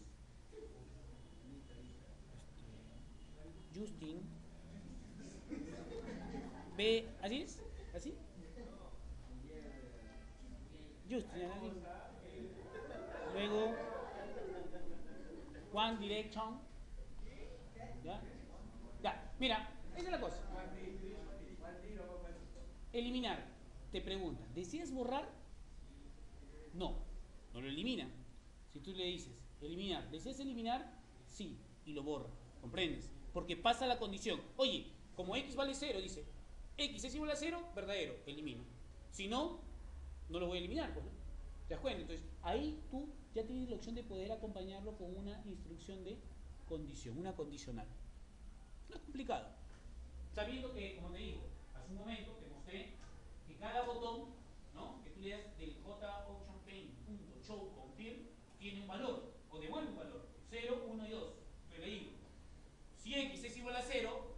Justin, B, ¿así es? ¿Así? Justin, así. Luego, One Direction. ¿Ya? Ya, mira, esa es la cosa. Eliminar. Te pregunta, ¿deseas borrar? No, no lo elimina. Si tú le dices, eliminar, ¿deseas eliminar? Sí, y lo borra. ¿Comprendes? Porque pasa la condición. Oye, como X vale 0, dice, X es igual a 0, verdadero, elimino. Si no, no lo voy a eliminar, pues, ¿no? ¿Te das cuenta? Entonces, ahí tú ya tienes la opción de poder acompañarlo con una instrucción de condición, una condicional. No es complicado. Sabiendo que, como te digo, hace un momento te mostré que cada botón, ¿no?, que tú le das del JOptionPaint.show confirm tiene un valor, o devuelve un valor, 0, 1 y 2. Pero le digo, si X es igual a 0,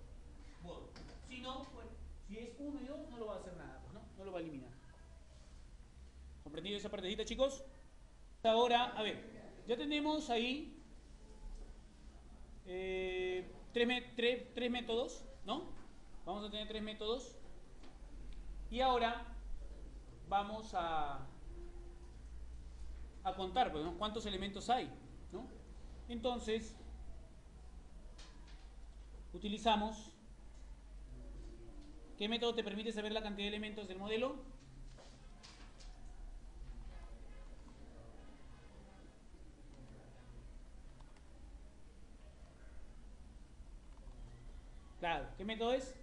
borro. Si no, bueno, si es 1 y 2, no lo va a hacer nada, pues, ¿no? No lo va a eliminar. ¿Comprendido esa partecita, chicos? Ahora, a ver, ya tenemos ahí tres métodos, ¿no? Vamos a tener 3 métodos. Y ahora vamos a contar, pues, ¿no?, cuántos elementos hay, ¿no? Entonces, utilizamos, ¿qué método te permite saber la cantidad de elementos del modelo? Claro, ¿qué método es?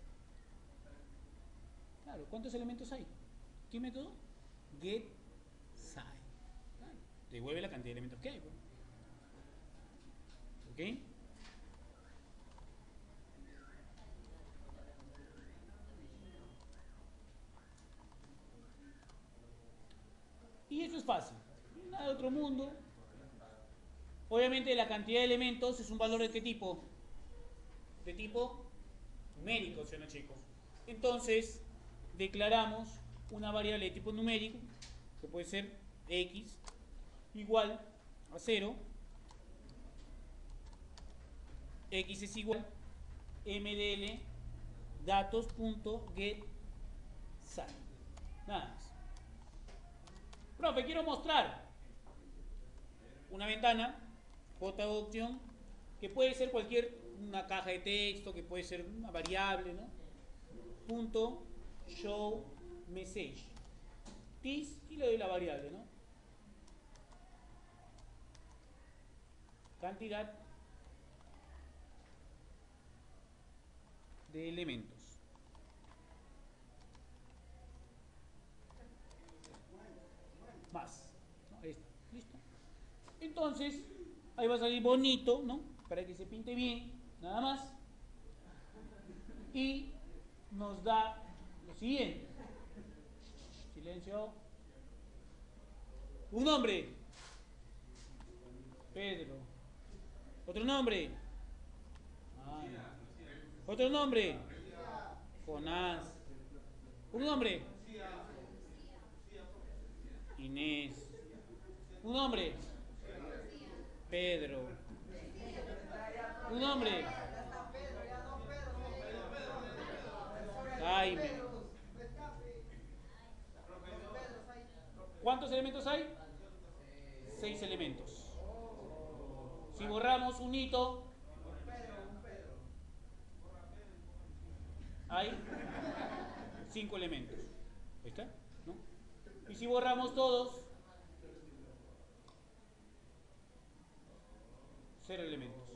Claro, ¿cuántos elementos hay? ¿Qué método? GetSize. Claro, devuelve la cantidad de elementos que hay, pues. ¿Ok? Y eso es fácil, nada de otro mundo. Obviamente la cantidad de elementos es un valor ¿de qué tipo? De tipo numérico, ¿sí o no, chicos? Entonces, declaramos una variable de tipo numérico, que puede ser X, igual a 0, x es igual mdl datos.getSal. Nada más. Profe, quiero mostrar una ventana, J de opción, que puede ser una caja de texto, que puede ser una variable, ¿no? Punto show message. This, y le doy la variable, ¿no? Cantidad de elementos. Más. ¿No? Ahí está. Listo. Entonces, ahí va a salir bonito, ¿no? Para que se pinte bien, nada más. Y nos da lo siguiente. Silencio. Un nombre. Pedro. Otro nombre. Ana. Otro nombre. Jonás. Un nombre. Inés. Un nombre. Pedro. Un nombre. Jaime. ¿Cuántos elementos hay? 6 elementos. Si borramos un hito, hay 5 elementos. ¿Ahí está? ¿No? Y si borramos todos, 0 elementos.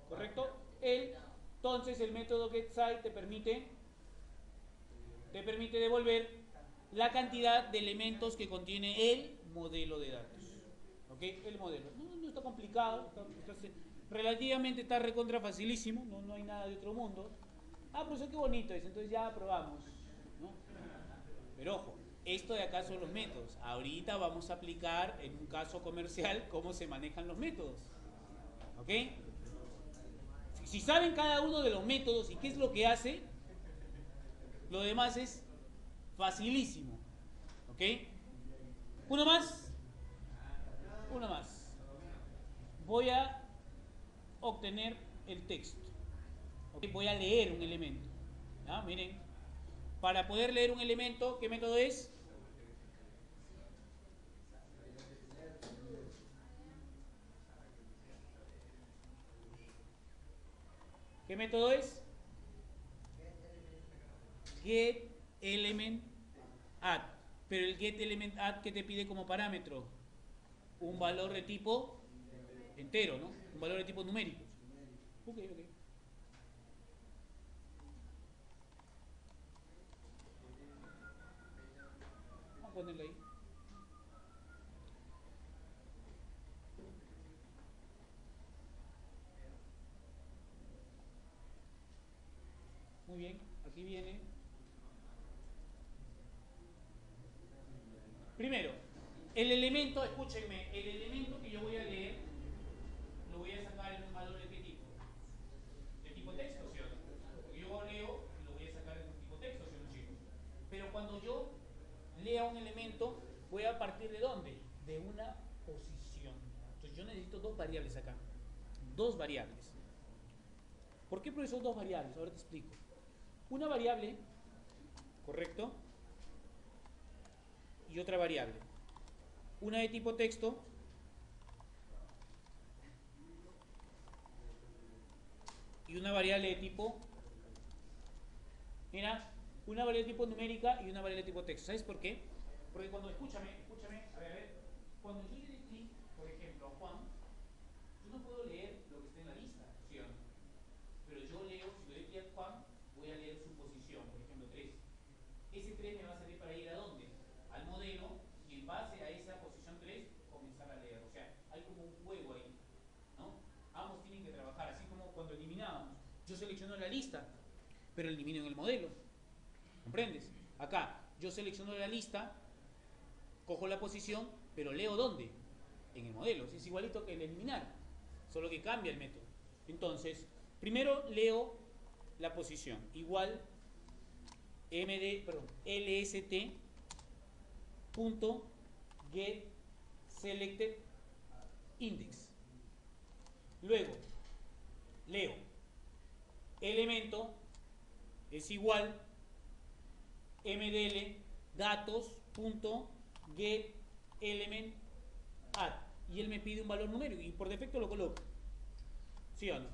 ¿Correcto? Entonces el método getSite te permite devolver la cantidad de elementos que contiene el modelo de datos. ¿Ok? El modelo. No está complicado, relativamente está recontra facilísimo, no hay nada de otro mundo. Ah, profesor, qué bonito es, entonces ya probamos, ¿no? Pero ojo, esto de acá son los métodos. Ahorita vamos a aplicar en un caso comercial cómo se manejan los métodos. ¿Ok? Si saben cada uno de los métodos y qué es lo que hace, lo demás es facilísimo. ¿Ok? Uno más. Uno más. Voy a obtener el texto. ¿Okay? Voy a leer un elemento. ¿Ya? Miren. Para poder leer un elemento, ¿qué método es? ¿Qué método es? GetElementAdd. Pero el GetElementAdd, ¿qué te pide como parámetro? Un valor de tipo entero, ¿no? Un valor de tipo numérico. Ok. Vamos a ponerlo ahí. Muy bien, aquí viene. Primero, el elemento, escúchenme, el elemento que yo voy a leer, lo voy a sacar en un valor de qué tipo. De tipo texto, ¿sí o no? Porque yo leo y lo voy a sacar en un tipo texto, ¿sí o no, chicos? Pero cuando yo lea un elemento, voy a partir de ¿dónde? De una posición. Entonces yo necesito dos variables acá. Dos variables. ¿Por qué, profesor, dos variables? Ahora te explico. Una variable, ¿correcto? Y otra variable. Una de tipo texto y una variable de tipo, mira, una variable de tipo numérica y una variable de tipo texto. ¿Sabes por qué? Porque cuando, escúchame, a ver, cuando yo le doy clic, por ejemplo, a Juan, yo no puedo leer lo que está en la lista, ¿sí o no? Pero yo leo, si le doy clic a Juan, voy a leer su posición, por ejemplo 3. Ese 3 me va a servir para ir a dónde? Al modelo, y en base a esa posición 3 comenzar a leer. O sea, hay como un juego ahí, ¿no? Ambos tienen que trabajar, así como cuando eliminábamos. Yo selecciono la lista, pero elimino en el modelo. ¿Comprendes? Acá, yo selecciono la lista, cojo la posición, pero leo ¿dónde? En el modelo. Es igualito que el eliminar, solo que cambia el método. Entonces, primero leo la posición, igual lst.getSal. selected index. Luego, leo, elemento es igual mdl datos.get element add, y él me pide un valor numérico y por defecto lo coloco. ¿Sí o no?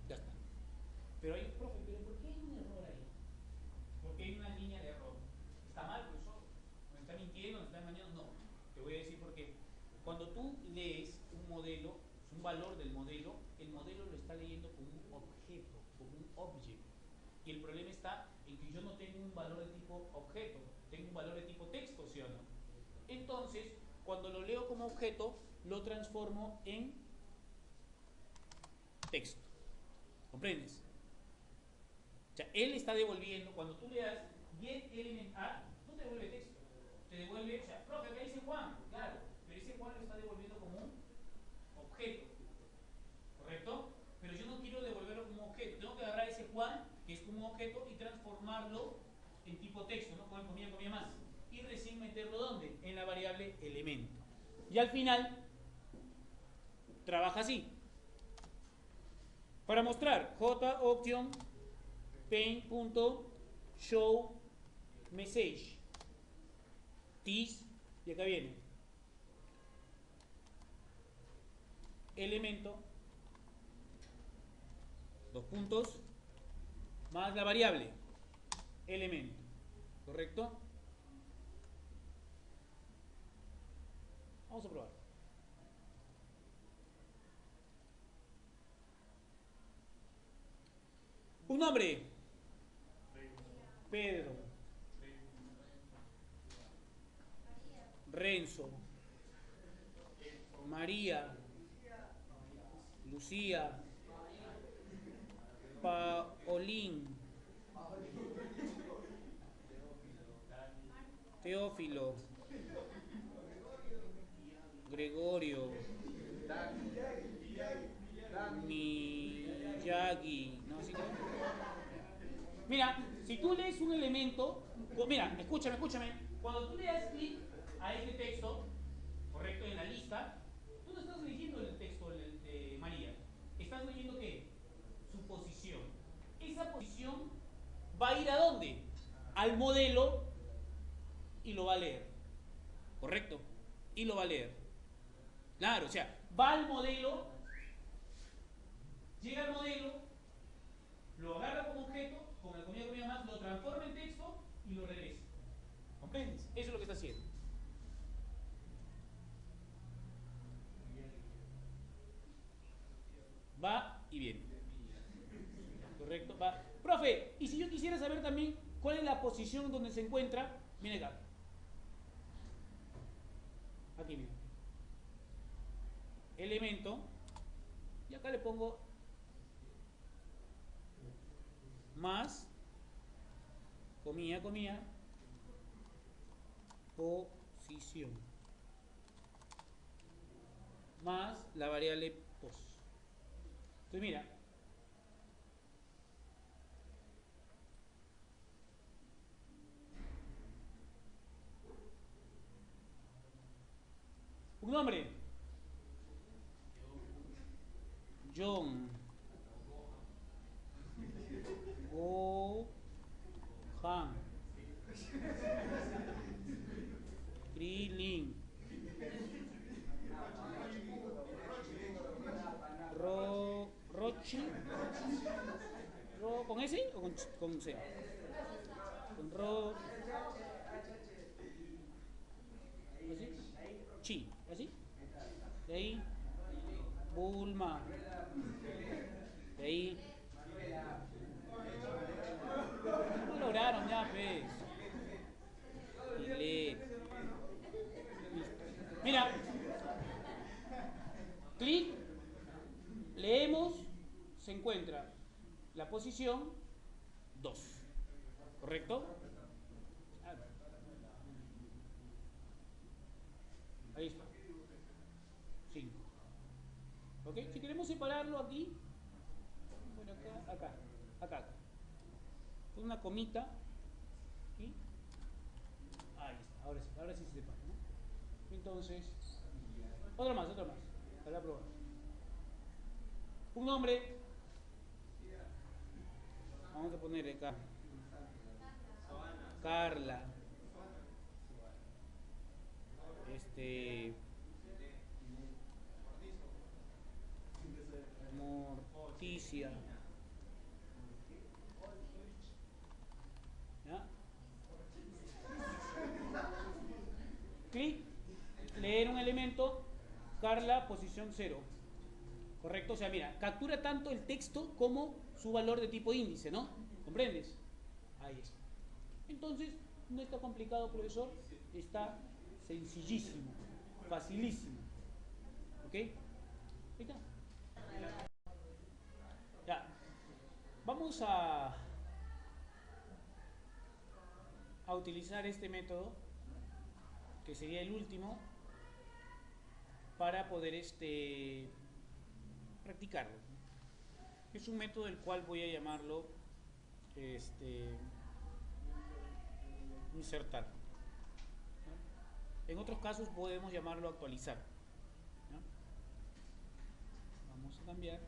Ya está. Pero hay, profe, ¿pero por qué hay un error ahí? ¿Por qué hay una línea de error? ¿Está mal, profesor? ¿Me está mintiendo? ¿Me está engañando? No. Te voy a decir por qué. Cuando tú lees un modelo, un valor del modelo, el modelo lo está leyendo como un objeto, como un object. Y el problema está en que yo no tengo un valor de tipo objeto, tengo un valor de tipo texto, ¿sí o no? Entonces, cuando lo leo como objeto, lo transformo en texto. ¿Comprendes? O sea, él está devolviendo, cuando tú le das get element add, no te devuelve texto, te devuelve, o sea, profe, acá dice Juan, claro, pero ese Juan lo está devolviendo como un objeto, ¿correcto? Pero yo no quiero devolverlo como objeto, tengo que agarrar ese Juan, que es como un objeto, y transformarlo en tipo texto, ¿no? Con el comilla más, y recién meterlo ¿dónde? En la variable elemento. Y al final, trabaja así. Para mostrar, JOption paint.show message this, y acá viene elemento, dos puntos, más la variable elemento, ¿correcto? Vamos a probar. Un nombre, Pedro, Renzo, María, Lucía, Paulín, Teófilo, Gregorio, Miyagi, ¿no? ¿Así que? Mira, si tú lees un elemento, mira, escúchame, cuando tú le das clic a este texto, correcto, en la lista, tú no estás leyendo el texto de María, estás leyendo ¿qué? Su posición. Esa posición va a ir ¿a dónde? Al modelo y lo va a leer, ¿correcto? Y lo va a leer. Claro, o sea, va al modelo, llega al modelo, lo agarra como objeto, con el comilla más, lo transforma en texto y lo regresa. ¿Comprendes? Eso es lo que está haciendo. Va y viene. ¿Correcto? Va. Profe, y si yo quisiera saber también cuál es la posición donde se encuentra, viene acá. Aquí viene. Elemento. Y acá le pongo más, comilla, posición. Más la variable pos. Entonces mira. Un nombre. John. Gohan. Krillin. Rochi. ¿Con S o con C? Con Ro. ¿Así? Chi. ¿Así? De ahí. Bulma. De ahí. No lograron ya, pues. Mira. Clic. Leemos. Se encuentra la posición 2. ¿Correcto? Ahí está. 5. ¿Ok? Si queremos separarlo aquí, bueno, acá. Una comita. ¿Sí? Ahí está. Ahora sí se separa, ¿no? Entonces, otra más, para probar. Un nombre, vamos a poner acá, Carla, Morticia, ¿ya? Clic, leer un elemento, Carla, posición 0. ¿Correcto? O sea, mira, captura tanto el texto como su valor de tipo índice, ¿no? ¿Comprendes? Ahí está. Entonces, no está complicado, profesor, está sencillísimo, facilísimo. ¿Ok? Ahí está. Ya. Vamos a utilizar este método, que sería el último, para poder practicarlo. Es un método el cual voy a llamarlo insertar. ¿No? En otros casos podemos llamarlo actualizar. ¿No? Vamos a cambiar.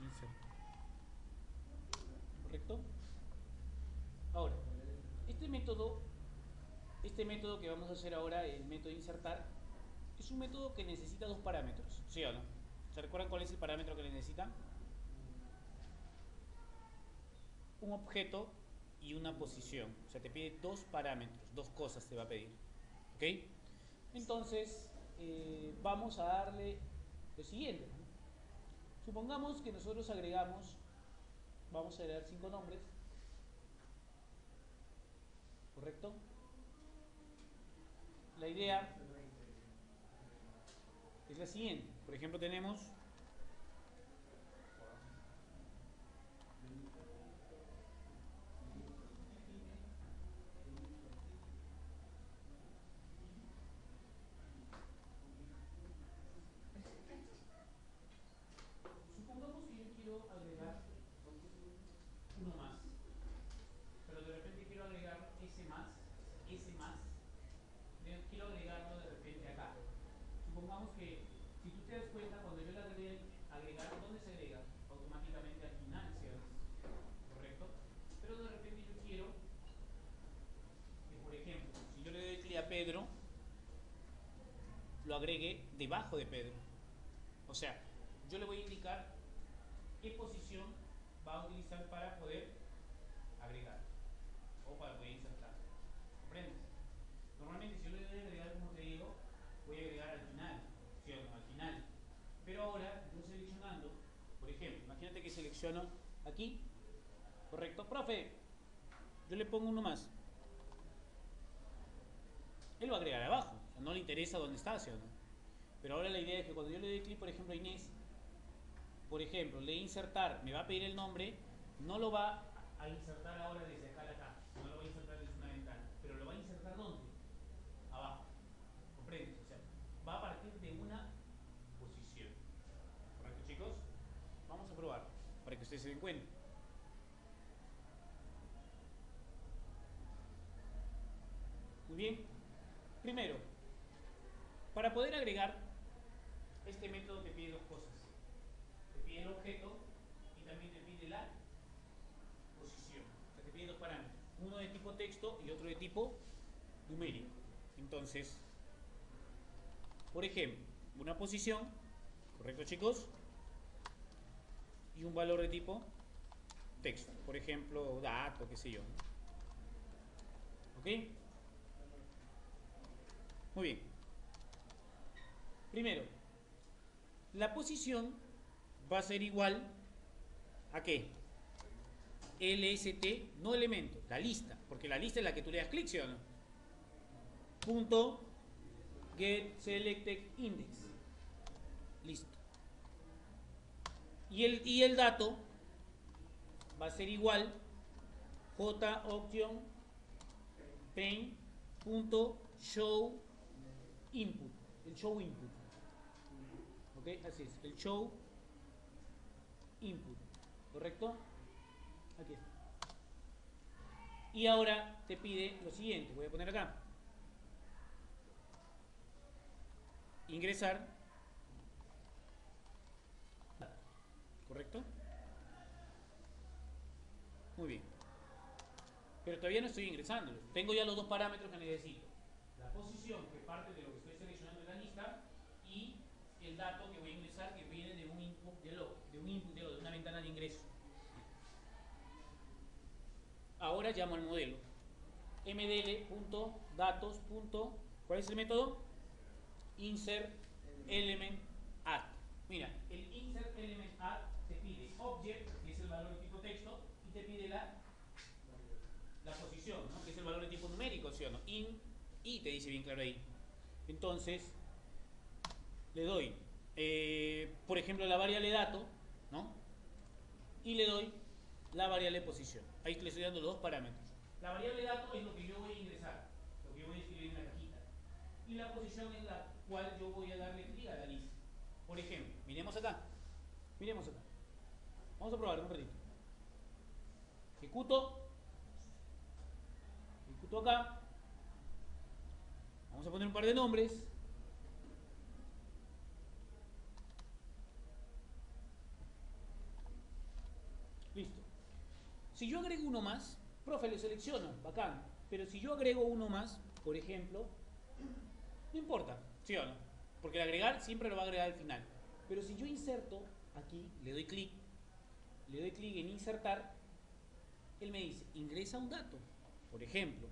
Insertar. ¿Correcto? Ahora, este método que vamos a hacer ahora, el método insertar, es un método que necesita dos parámetros, ¿sí o no? ¿Se recuerdan cuál es el parámetro que necesita? Un objeto y una posición. O sea, te pide dos parámetros, dos cosas te va a pedir. ¿Ok? Entonces, vamos a darle lo siguiente, ¿no? Supongamos que nosotros agregamos, vamos a agregar 5 nombres, ¿correcto? La idea es la siguiente. Por ejemplo, tenemos supongamos que yo quiero agregar uno más, pero de repente quiero agregar ese más, quiero agregarlo de repente acá. Supongamos que, si tú te das cuenta, cuando yo le agregué agregar, ¿dónde se agrega? Automáticamente al final, ¿cierto? ¿Correcto? Pero de repente yo quiero que, por ejemplo, si yo le doy clic a Pedro, lo agregue debajo de Pedro. O sea, yo le voy a indicar qué posición va a utilizar para poder agregar o para poder insertar. ¿Comprendes? Normalmente si yo le doy a agregar, como te digo, voy a agregar al final, ¿sí o no? Al final. Pero ahora, yo seleccionando, por ejemplo, imagínate que selecciono aquí, ¿correcto? Profe, yo le pongo uno más. Él va a agregar abajo, o sea, no le interesa dónde está, ¿sí o no? Pero ahora la idea es que cuando yo le doy clic, por ejemplo, a Inés, por ejemplo, le insertar, me va a pedir el nombre, no lo va a insertar ahora desde acá a acá, no lo va a insertar desde una ventana, pero lo va a insertar ¿dónde? Abajo, ¿comprendes? O sea, va a partir de una posición. ¿Correcto, chicos? Vamos a probar, para que ustedes se den cuenta. Muy bien. Primero, para poder agregar, este método te pide dos cosas. Te pide el objeto y también te pide la posición. O sea, te pide dos parámetros. Uno de tipo texto y otro de tipo numérico. Entonces, por ejemplo, una posición, ¿correcto, chicos? Y un valor de tipo texto. Por ejemplo, dato, qué sé yo. ¿Ok? Muy bien. Primero, la posición va a ser igual a ¿qué? LST, no elemento, la lista, porque la lista es la que tú le das clic, ¿sí o no? Punto get selected index. Listo. Y el dato va a ser igual j option paint punto show input, el show input. ¿Ok? Así es, el show input. ¿Correcto? Aquí está. Y ahora te pide lo siguiente, voy a poner acá. Ingresar. ¿Correcto? Muy bien. Pero todavía no estoy ingresándolos. Tengo ya los dos parámetros que necesito. La posición, que parte de lo que estoy seleccionando en la lista, y el dato que voy a ingresar, que viene de un input de log, de una ventana de ingreso. Ahora llamo al modelo. mdl.datos. ¿Cuál es el método? Insert element add. Mira, el insert element add te pide object, que es el valor de tipo texto, y te pide la posición, ¿no? Que es el valor de tipo numérico, ¿sí o no? Y te dice bien claro ahí. Entonces, le doy, por ejemplo, la variable dato, ¿no? Y le doy la variable posición. Ahí le estoy dando los dos parámetros. La variable dato es lo que yo voy a ingresar, lo que yo voy a escribir en la cajita. Y la posición es la cual yo voy a darle clic a la lista. Por ejemplo, miremos acá. Miremos acá. Vamos a probar un ratito. Ejecuto acá. Vamos a poner un par de nombres. Listo. Si yo agrego uno más, profe, lo selecciono, bacán. Pero si yo agrego uno más, por ejemplo, no importa, ¿sí o no? Porque el agregar siempre lo va a agregar al final. Pero si yo inserto aquí, le doy clic en insertar, él me dice, ingresa un dato. Por ejemplo,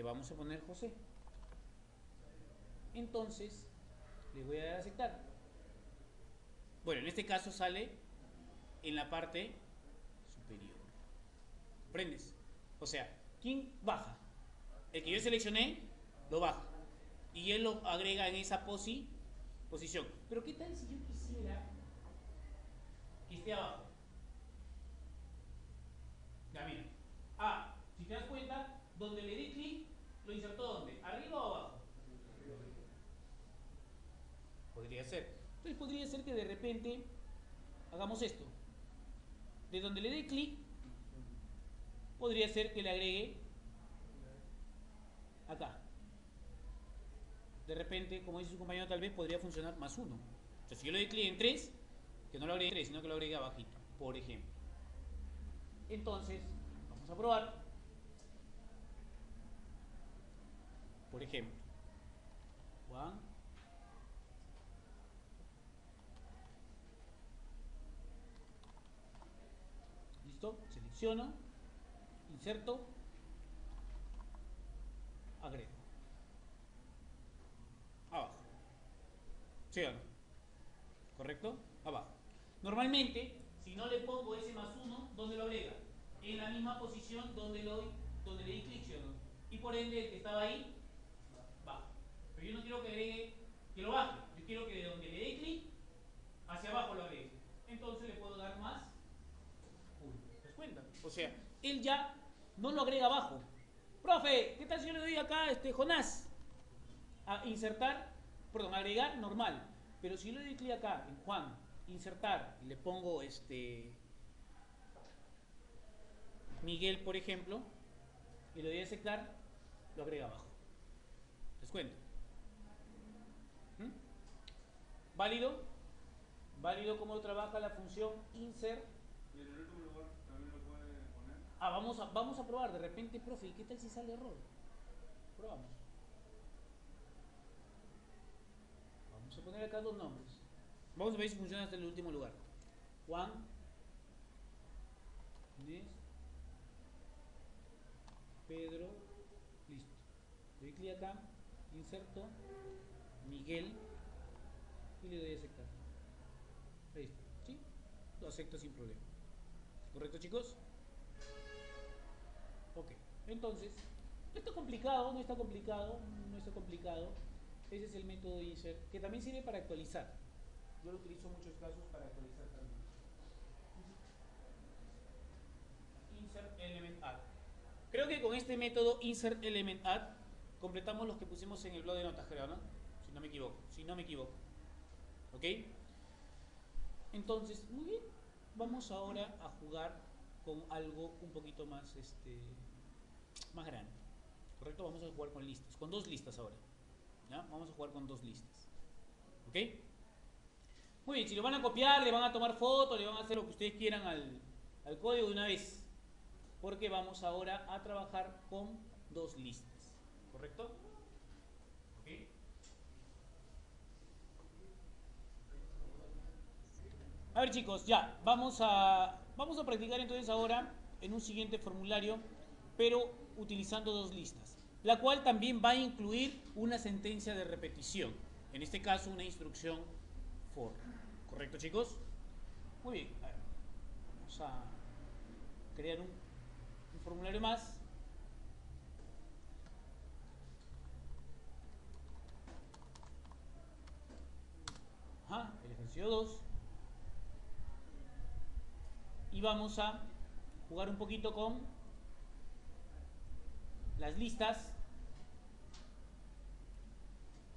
vamos a poner José. Entonces, le voy a dar a aceptar. Bueno, en este caso sale en la parte superior. ¿Comprendes? O sea, ¿quién baja? El que yo seleccioné, lo baja. Y él lo agrega en esa posición. Pero ¿qué tal si yo quisiera que esté abajo? Ya mira. Si te das cuenta, donde le di clic, lo insertó ¿dónde? ¿Arriba o abajo? Podría ser. Entonces podría ser que de repente hagamos esto. De donde le dé clic, podría ser que le agregue acá. De repente, como dice su compañero, tal vez podría funcionar más 1. O sea, si yo le doy clic en 3, que no lo agregue en 3, sino que lo agregue abajito, por ejemplo. Entonces, vamos a probar. Por ejemplo, Juan. Listo, selecciono, inserto, agrego. Abajo. ¿Sí o no? ¿Correcto? Abajo. Normalmente, si no le pongo ese más 1, ¿dónde lo agrega? En la misma posición donde le di clic, ¿sí o no? Y por ende, el que estaba ahí, baja. Pero yo no quiero que agregue, que lo baje. Yo quiero que de donde le dé clic, hacia abajo lo agregue. Entonces le puedo dar más 1. ¿Te das cuenta? O sea, él ya no lo agrega abajo. Profe, ¿qué tal si yo le doy acá, Jonás? A insertar, perdón, agregar normal. Pero si yo le doy clic acá, en Juan, insertar, y le pongo Miguel, por ejemplo, y le doy a aceptar, lo agrega abajo. ¿Les cuento? ¿Válido? ¿Válido cómo trabaja la función insert? ¿Y en el último lugar también lo puede poner? Vamos a probar. De repente, profe, ¿y qué tal si sale error? Probamos. Vamos a poner acá dos nombres. Vamos a ver si funciona hasta el último lugar. Juan, Inés, Pedro, listo. Le doy clic acá, inserto, Miguel, y le doy a aceptar. Ahí está, ¿sí? Lo acepto sin problema. ¿Correcto, chicos? Ok, entonces, no está complicado, no está complicado, no está complicado. Ese es el método insert, que también sirve para actualizar. Yo lo utilizo en muchos casos para actualizar también. Insert element add. Creo que con este método insert element add completamos los que pusimos en el blog de notas, creo, ¿no? Si no me equivoco. ¿Ok? Entonces, muy bien. Vamos ahora a jugar con algo un poquito más más grande. ¿Correcto? Vamos a jugar con listas, con dos listas ahora. ¿Ya? Vamos a jugar con dos listas. ¿Ok? Muy bien, si lo van a copiar, le van a tomar fotos, le van a hacer lo que ustedes quieran al código de una vez. Porque vamos ahora a trabajar con dos listas. ¿Correcto? ¿Ok? A ver chicos, ya, vamos a practicar entonces ahora en un siguiente formulario, pero utilizando dos listas, la cual también va a incluir una sentencia de repetición, en este caso una instrucción for. ¿Correcto chicos? Muy bien, a ver, vamos a crear un formulario más. Ajá, el ejercicio 2. Y vamos a jugar un poquito con las listas.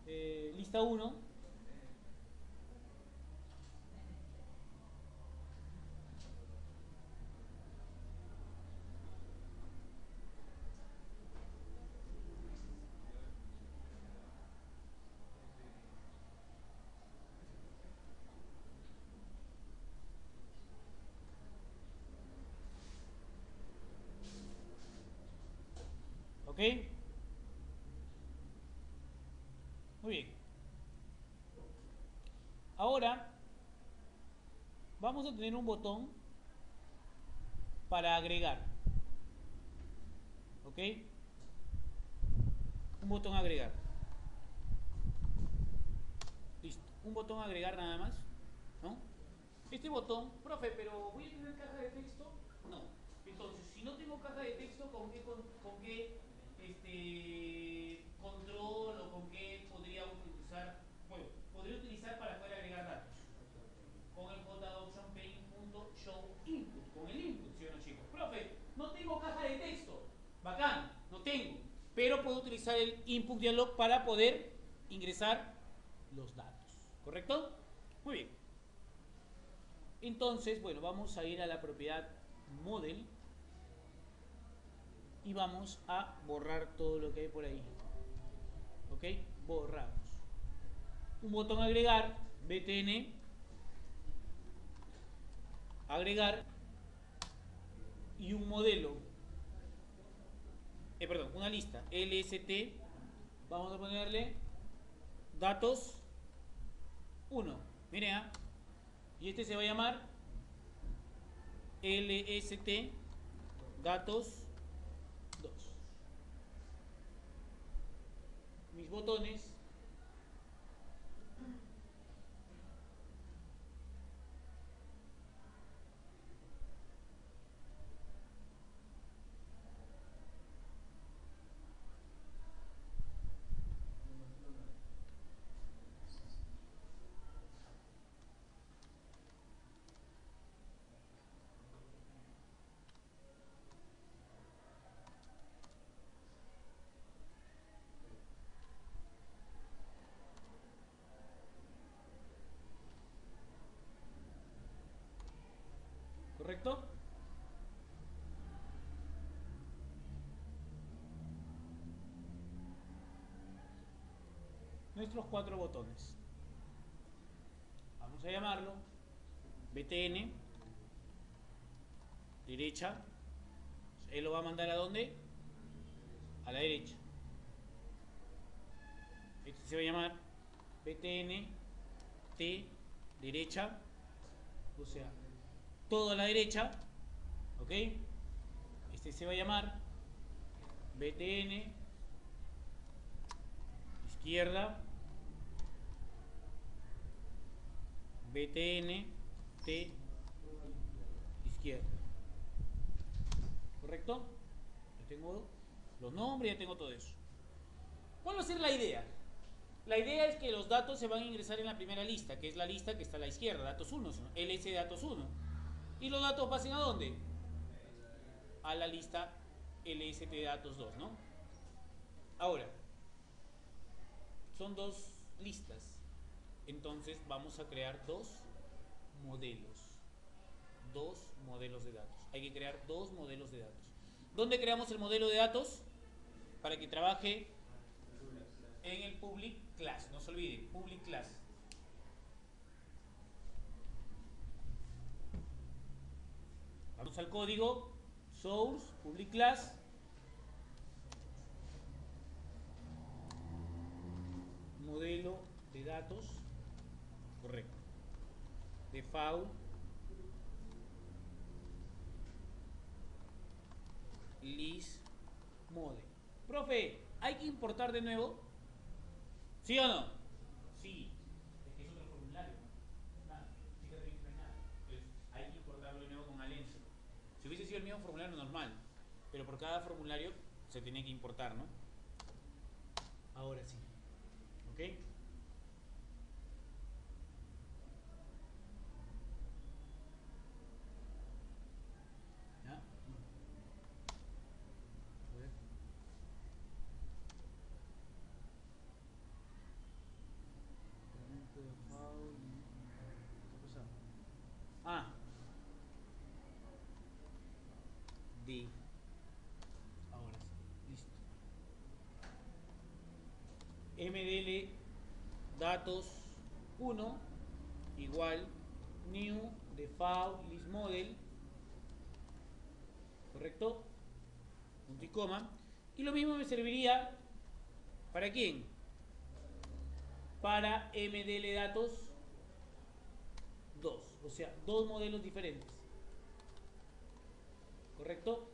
Lista 1. ¿Ok? Muy bien. Ahora vamos a tener un botón para agregar. ¿Ok? Un botón agregar. Listo. Un botón agregar nada más. ¿No? Este botón, profe, pero ¿voy a tener caja de texto? No. Entonces, si no tengo caja de texto, ¿con qué control o con qué podría utilizar? Bueno, podría utilizar para poder agregar datos. Con el jopayPaint.showInput, con el input, ¿sí o no, chicos? Profe, no tengo caja de texto. Bacán, no tengo. Pero puedo utilizar el input dialog para poder ingresar los datos. ¿Correcto? Muy bien. Entonces, bueno, vamos a ir a la propiedad model y vamos a borrar todo lo que hay por ahí. ¿Ok? Borramos. Un botón agregar, btn, agregar, y un modelo, perdón, una lista, lst, vamos a ponerle datos 1. Miren, y este se va a llamar lst datos 2. Mis botones ¿correcto? Nuestros 4 botones. Vamos a llamarlo btn derecha. Él lo va a mandar ¿a dónde? A la derecha. Este se va a llamar btn t derecha, o sea, todo a la derecha. ¿Ok? Este se va a llamar btn izquierda, btn t izquierda. ¿Correcto? Ya tengo los nombres, ya tengo todo eso. ¿Cuál va a ser la idea? La idea es que los datos se van a ingresar en la primera lista, que es la lista que está a la izquierda, datos 1, ls datos 1. Y los datos pasen ¿a dónde? A la lista lst datos 2, ¿no? Ahora, son dos listas. Entonces vamos a crear dos modelos. Dos modelos de datos. Hay que crear dos modelos de datos. ¿Dónde creamos el modelo de datos? para que trabaje en el public class. No se olviden, public class. Vamos al código, source, public class. Modelo de datos, correcto. Default list model. Profe, ¿hay que importar de nuevo? ¿Sí o no? Sí. Es que es otro formulario. Nada. Fíjate bien que no hay nada. Entonces, hay que importarlo de nuevo con Alenzo. Si hubiese sido el mismo formulario normal, pero por cada formulario se tenía que importar, ¿no? Ahora sí. ¿Ok? ¿Ya? A ver. ¿Qué pasa? Ah. D. Ahora sí. Listo. MDL datos 1 igual new default list model, correcto, punto y coma, y lo mismo me serviría ¿para quién? Para MDL datos 2, o sea, dos modelos diferentes, correcto.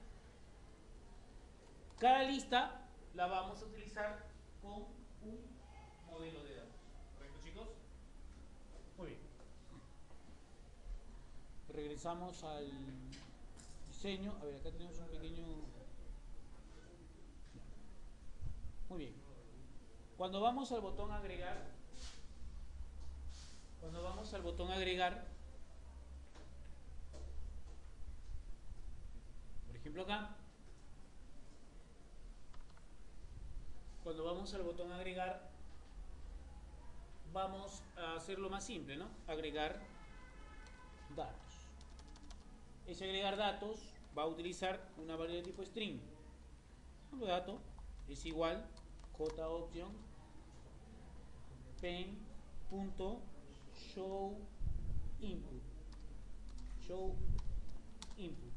Cada lista la vamos a utilizar con un modelo de datos, correcto, chicos. Muy bien. Regresamos al diseño. A ver, acá tenemos un pequeño... Muy bien. Cuando vamos al botón agregar, por ejemplo acá, cuando vamos al botón agregar, vamos a hacerlo más simple, ¿no? Agregar datos. Ese agregar datos va a utilizar una variable de tipo string. El dato es igual JOption pen.show input. Show input.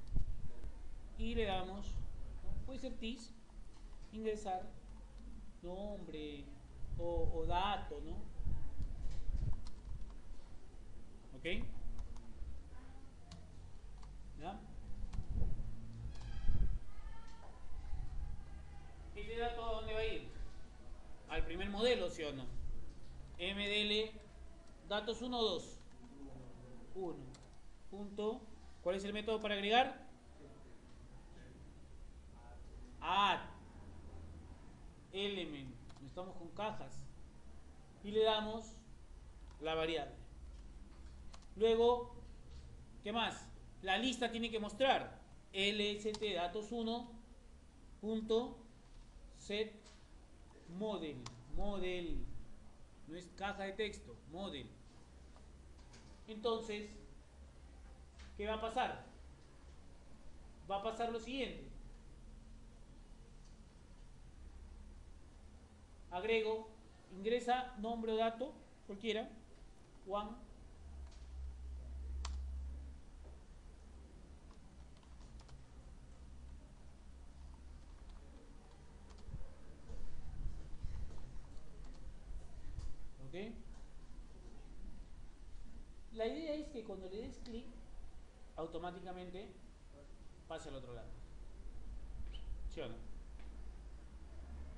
Y le damos, ¿no? Puede ser this, ingresar nombre o dato, ¿no? ¿Ok? ¿Ya? ¿Ese dato a dónde va a ir? Al primer modelo, ¿sí o no? MDL datos 1 o 2. 1. Punto. ¿Cuál es el método para agregar? Add element. No estamos con cajas. Y le damos la variable. Luego, ¿qué más? La lista tiene que mostrar lst datos 1 punto set model. Model. No es caja de texto. Model. Entonces, ¿qué va a pasar? Va a pasar lo siguiente. Agrego, ingresa nombre o dato, cualquiera, one. ¿Ok? La idea es que cuando le des clic, automáticamente pase al otro lado. ¿Sí o no?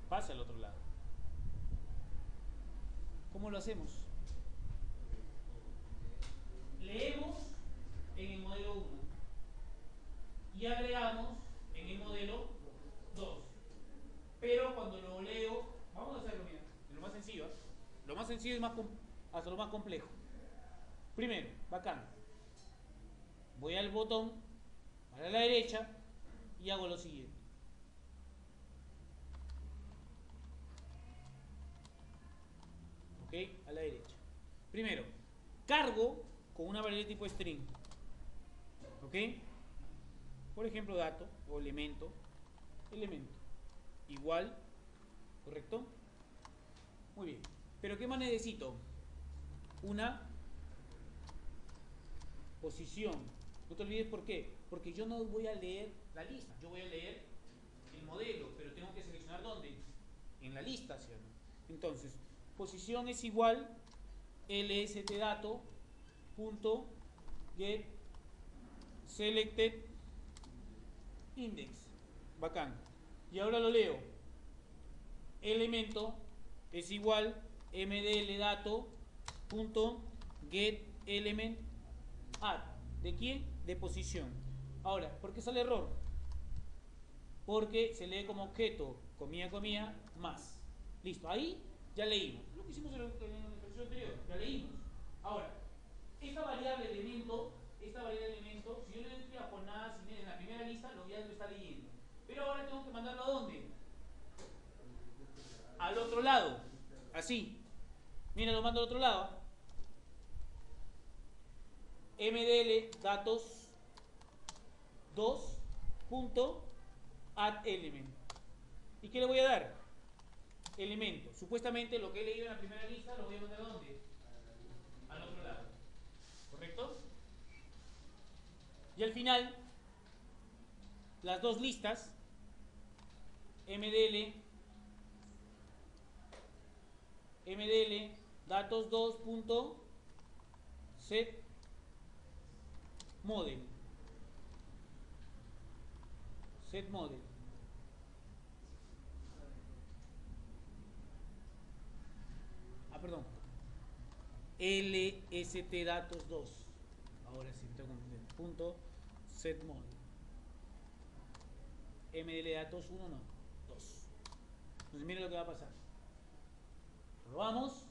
Pase al otro lado. ¿Cómo lo hacemos? Leemos en el modelo 1 y agregamos en el modelo 2. Pero cuando lo leo, vamos a hacerlo, mira, lo más sencillo, ¿eh? Lo más sencillo y hasta lo más complejo. Primero, bacán. Voy al botón para la derecha y hago lo siguiente. ¿Ok? A la derecha. Primero, cargo con una variable de tipo string. ¿Ok? Por ejemplo, dato o elemento. Elemento. igual, ¿correcto? Muy bien. ¿Pero qué más necesito? Una posición. No te olvides por qué. Porque yo no voy a leer la lista. Yo voy a leer el modelo, pero tengo que seleccionar ¿dónde? En la lista, ¿sí o no? Entonces, posición es igual lstdato.get selected index. Bacán. Y ahora lo leo. Elemento es igual mdldato.get element add. ¿De quién? De posición. Ahora, ¿por qué sale error? Porque se lee como objeto, comilla, comilla, más. Listo, ahí ya leímos. Lo que hicimos en el ejercicio anterior, ya leímos. Ahora, esta variable elemento, si yo le doy a jornada sin en la primera lista, ya lo está leyendo. Pero ahora tengo que mandarlo ¿a dónde? Al otro lado. Así. Mira, lo mando al otro lado. mdl datos 2.add element. ¿Y qué le voy a dar? Elemento. Supuestamente lo que he leído en la primera lista lo voy a mandar ¿a dónde? Al otro lado. ¿Correcto? Y al final, las dos listas, mdl datos 2.set model. Set model. Perdón. lst datos 2. Ahora sí, me tengo que confundir. Punto set model. mdl datos 1 no, 2. Entonces miren lo que va a pasar. Probamos.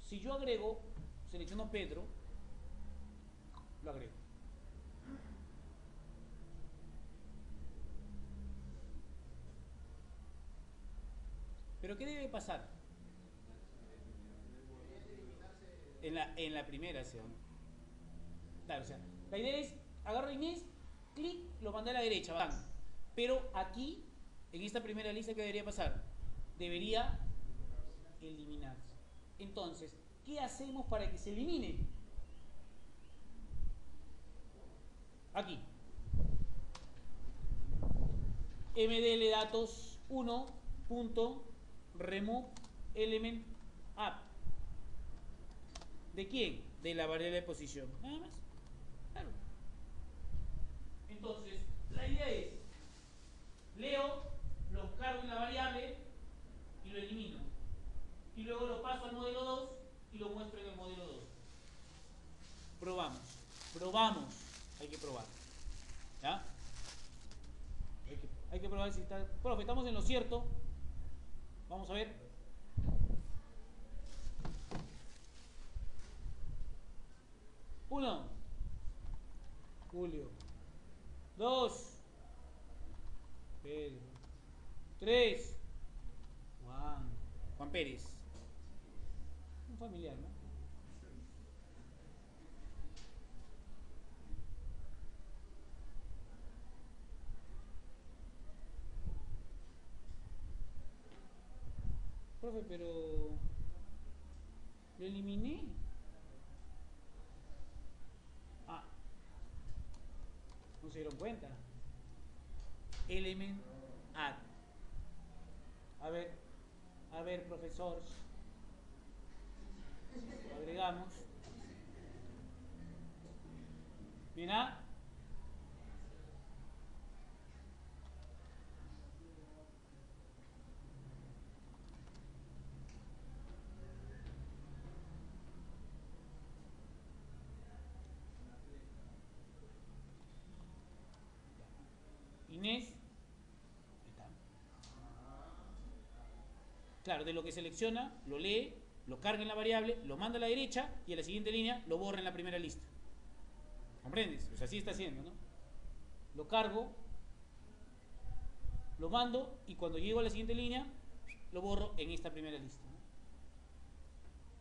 Si yo agrego, selecciono Pedro, lo agrego. ¿Pero qué debe pasar? En la primera, ¿sí? Claro, o sea, la idea es, agarro a Inés, clic, lo mandé a la derecha, van. Pero aquí, en esta primera lista, ¿qué debería pasar? Debería eliminarse. Entonces, ¿qué hacemos para que se elimine? Aquí. mdl datos 1.remove element app. ¿De quién? De la variable de posición. Nada más. Claro. Entonces, la idea es, leo, lo cargo en la variable y lo elimino. Y luego lo paso al modelo 2 y lo muestro en el modelo 2. Probamos. Hay que probar. ¿Ya? Hay que probar si está... Profe, estamos en lo cierto. Vamos a ver. Uno. Julio. 2. Pedro. 3. Juan Pérez. Un familiar, ¿no? Profe, pero lo eliminé. No se dieron cuenta. Element add. A ver, profesor. Agregamos. Mira. Inés. Está. Claro, de lo que selecciona, lo lee, lo carga en la variable, lo manda a la derecha y a la siguiente línea lo borra en la primera lista. ¿Comprendes? Pues así está haciendo, ¿no? Lo cargo, lo mando y cuando llego a la siguiente línea lo borro en esta primera lista, ¿no?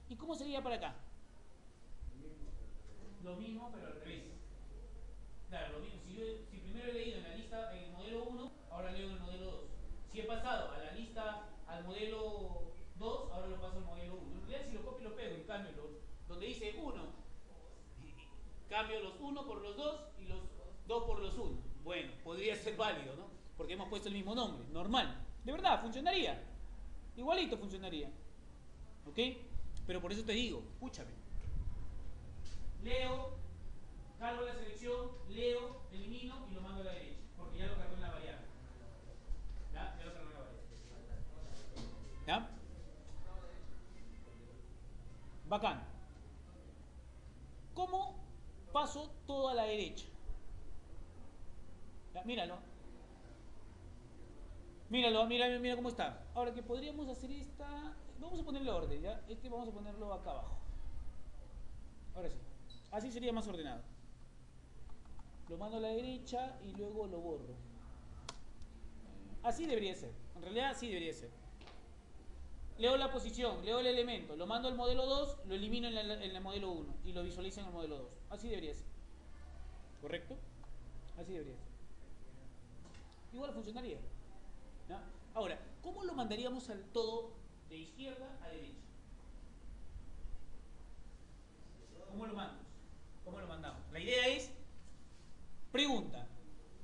¿Y cómo sería para acá? Lo mismo pero al revés. Claro, lo mismo. Si primero he leído en la lista en el modelo 1, ahora leo en el modelo 2. Si he pasado a la lista al modelo 2, ahora lo paso al modelo 1. En realidad si lo copio y lo pego, en cambio donde dice 1, cambio los 1 por los 2 y los 2 por los 1. Bueno, podría ser válido, ¿no? Porque hemos puesto el mismo nombre, normal. De verdad, funcionaría. Igualito funcionaría. ¿Ok? Pero por eso te digo, escúchame. Leo, cargo la selección, leo, elimino y lo mando a la derecha. Porque ya lo cargó en la variable. ¿Ya? Ya lo cargó en la variable. ¿Ya? Bacán. ¿Cómo paso todo a la derecha? ¿Ya? Míralo. Míralo, mira cómo está. Ahora que podríamos hacer esta... Vamos a ponerle orden, ¿ya? Este vamos a ponerlo acá abajo. Ahora sí. Así sería más ordenado. Lo mando a la derecha y luego lo borro. Así debería ser. En realidad así debería ser. Leo la posición, leo el elemento, lo mando al modelo 2, lo elimino en el modelo 1 y lo visualizo en el modelo 2. Así debería ser. ¿Correcto? Así debería ser. Igual funcionaría, ¿no? Ahora, ¿cómo lo mandaríamos al todo de izquierda a derecha? ¿Cómo lo mandamos? ¿Cómo lo mandamos? La idea es, pregunta,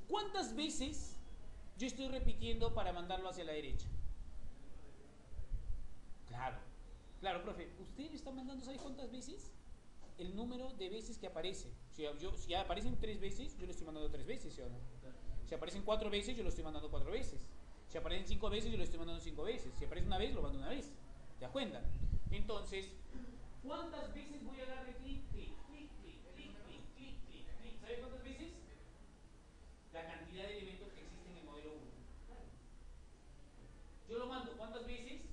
¿cuántas veces yo estoy repitiendo para mandarlo hacia la derecha? Claro, profe, ¿usted está mandando, ¿sabe cuántas veces? El número de veces que aparece. Si aparecen 3 veces, yo lo estoy mandando 3 veces, ¿sí o no? Si aparecen 4 veces, yo lo estoy mandando 4 veces. Si aparecen 5 veces, yo lo estoy mandando 5 veces. Si aparece una vez, lo mando una vez. ¿Te das cuenta? Entonces, ¿cuántas veces voy a darle clic, clic, clic, clic, clic, clic, clic, clic, clic? ¿Sabes cuántas veces? La cantidad de elementos que existen en el modelo 1. Yo lo mando, ¿cuántas veces?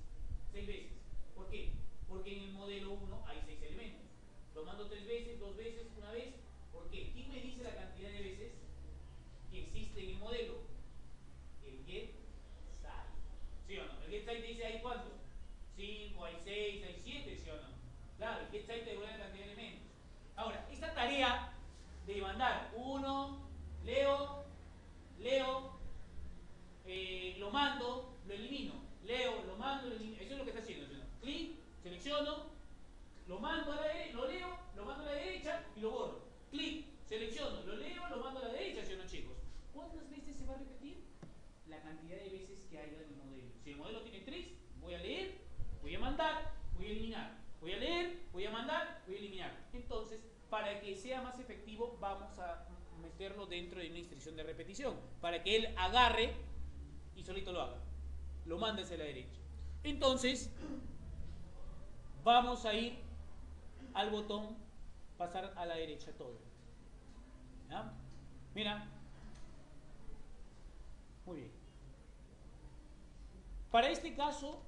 6 veces. ¿Por qué? Porque en el modelo 1 hay 6 elementos. Lo mando 3 veces, 2 veces, una vez. ¿Por qué? ¿Quién me dice la cantidad de veces que existe en el modelo? El getSite. ¿Sí o no? El getSite dice hay cuántos. 5, hay 6, hay 7, ¿sí o no? Claro, el getSite te devuelve la cantidad de elementos. Ahora, esta tarea de mandar 1, leo, lo mando, lo elimino. Leo, lo mando, lo elimino. Eso es lo que está haciendo, ¿sí o no? Clic, selecciono, lo mando a la derecha, lo leo, lo mando a la derecha y lo borro. Clic, selecciono, lo leo, lo mando a la derecha, ¿sí o no, chicos? ¿Cuántas veces se va a repetir? La cantidad de veces que haya en el modelo. Si el modelo tiene 3, voy a leer, voy a mandar, voy a eliminar. Voy a leer, voy a mandar, voy a eliminar. Entonces, para que sea más efectivo, vamos a meterlo dentro de una instrucción de repetición. Para que él agarre y solito lo haga. Lo manda hacia la derecha. Entonces, vamos a ir al botón pasar a la derecha todo. ¿Ya? Mira. Muy bien. Para este caso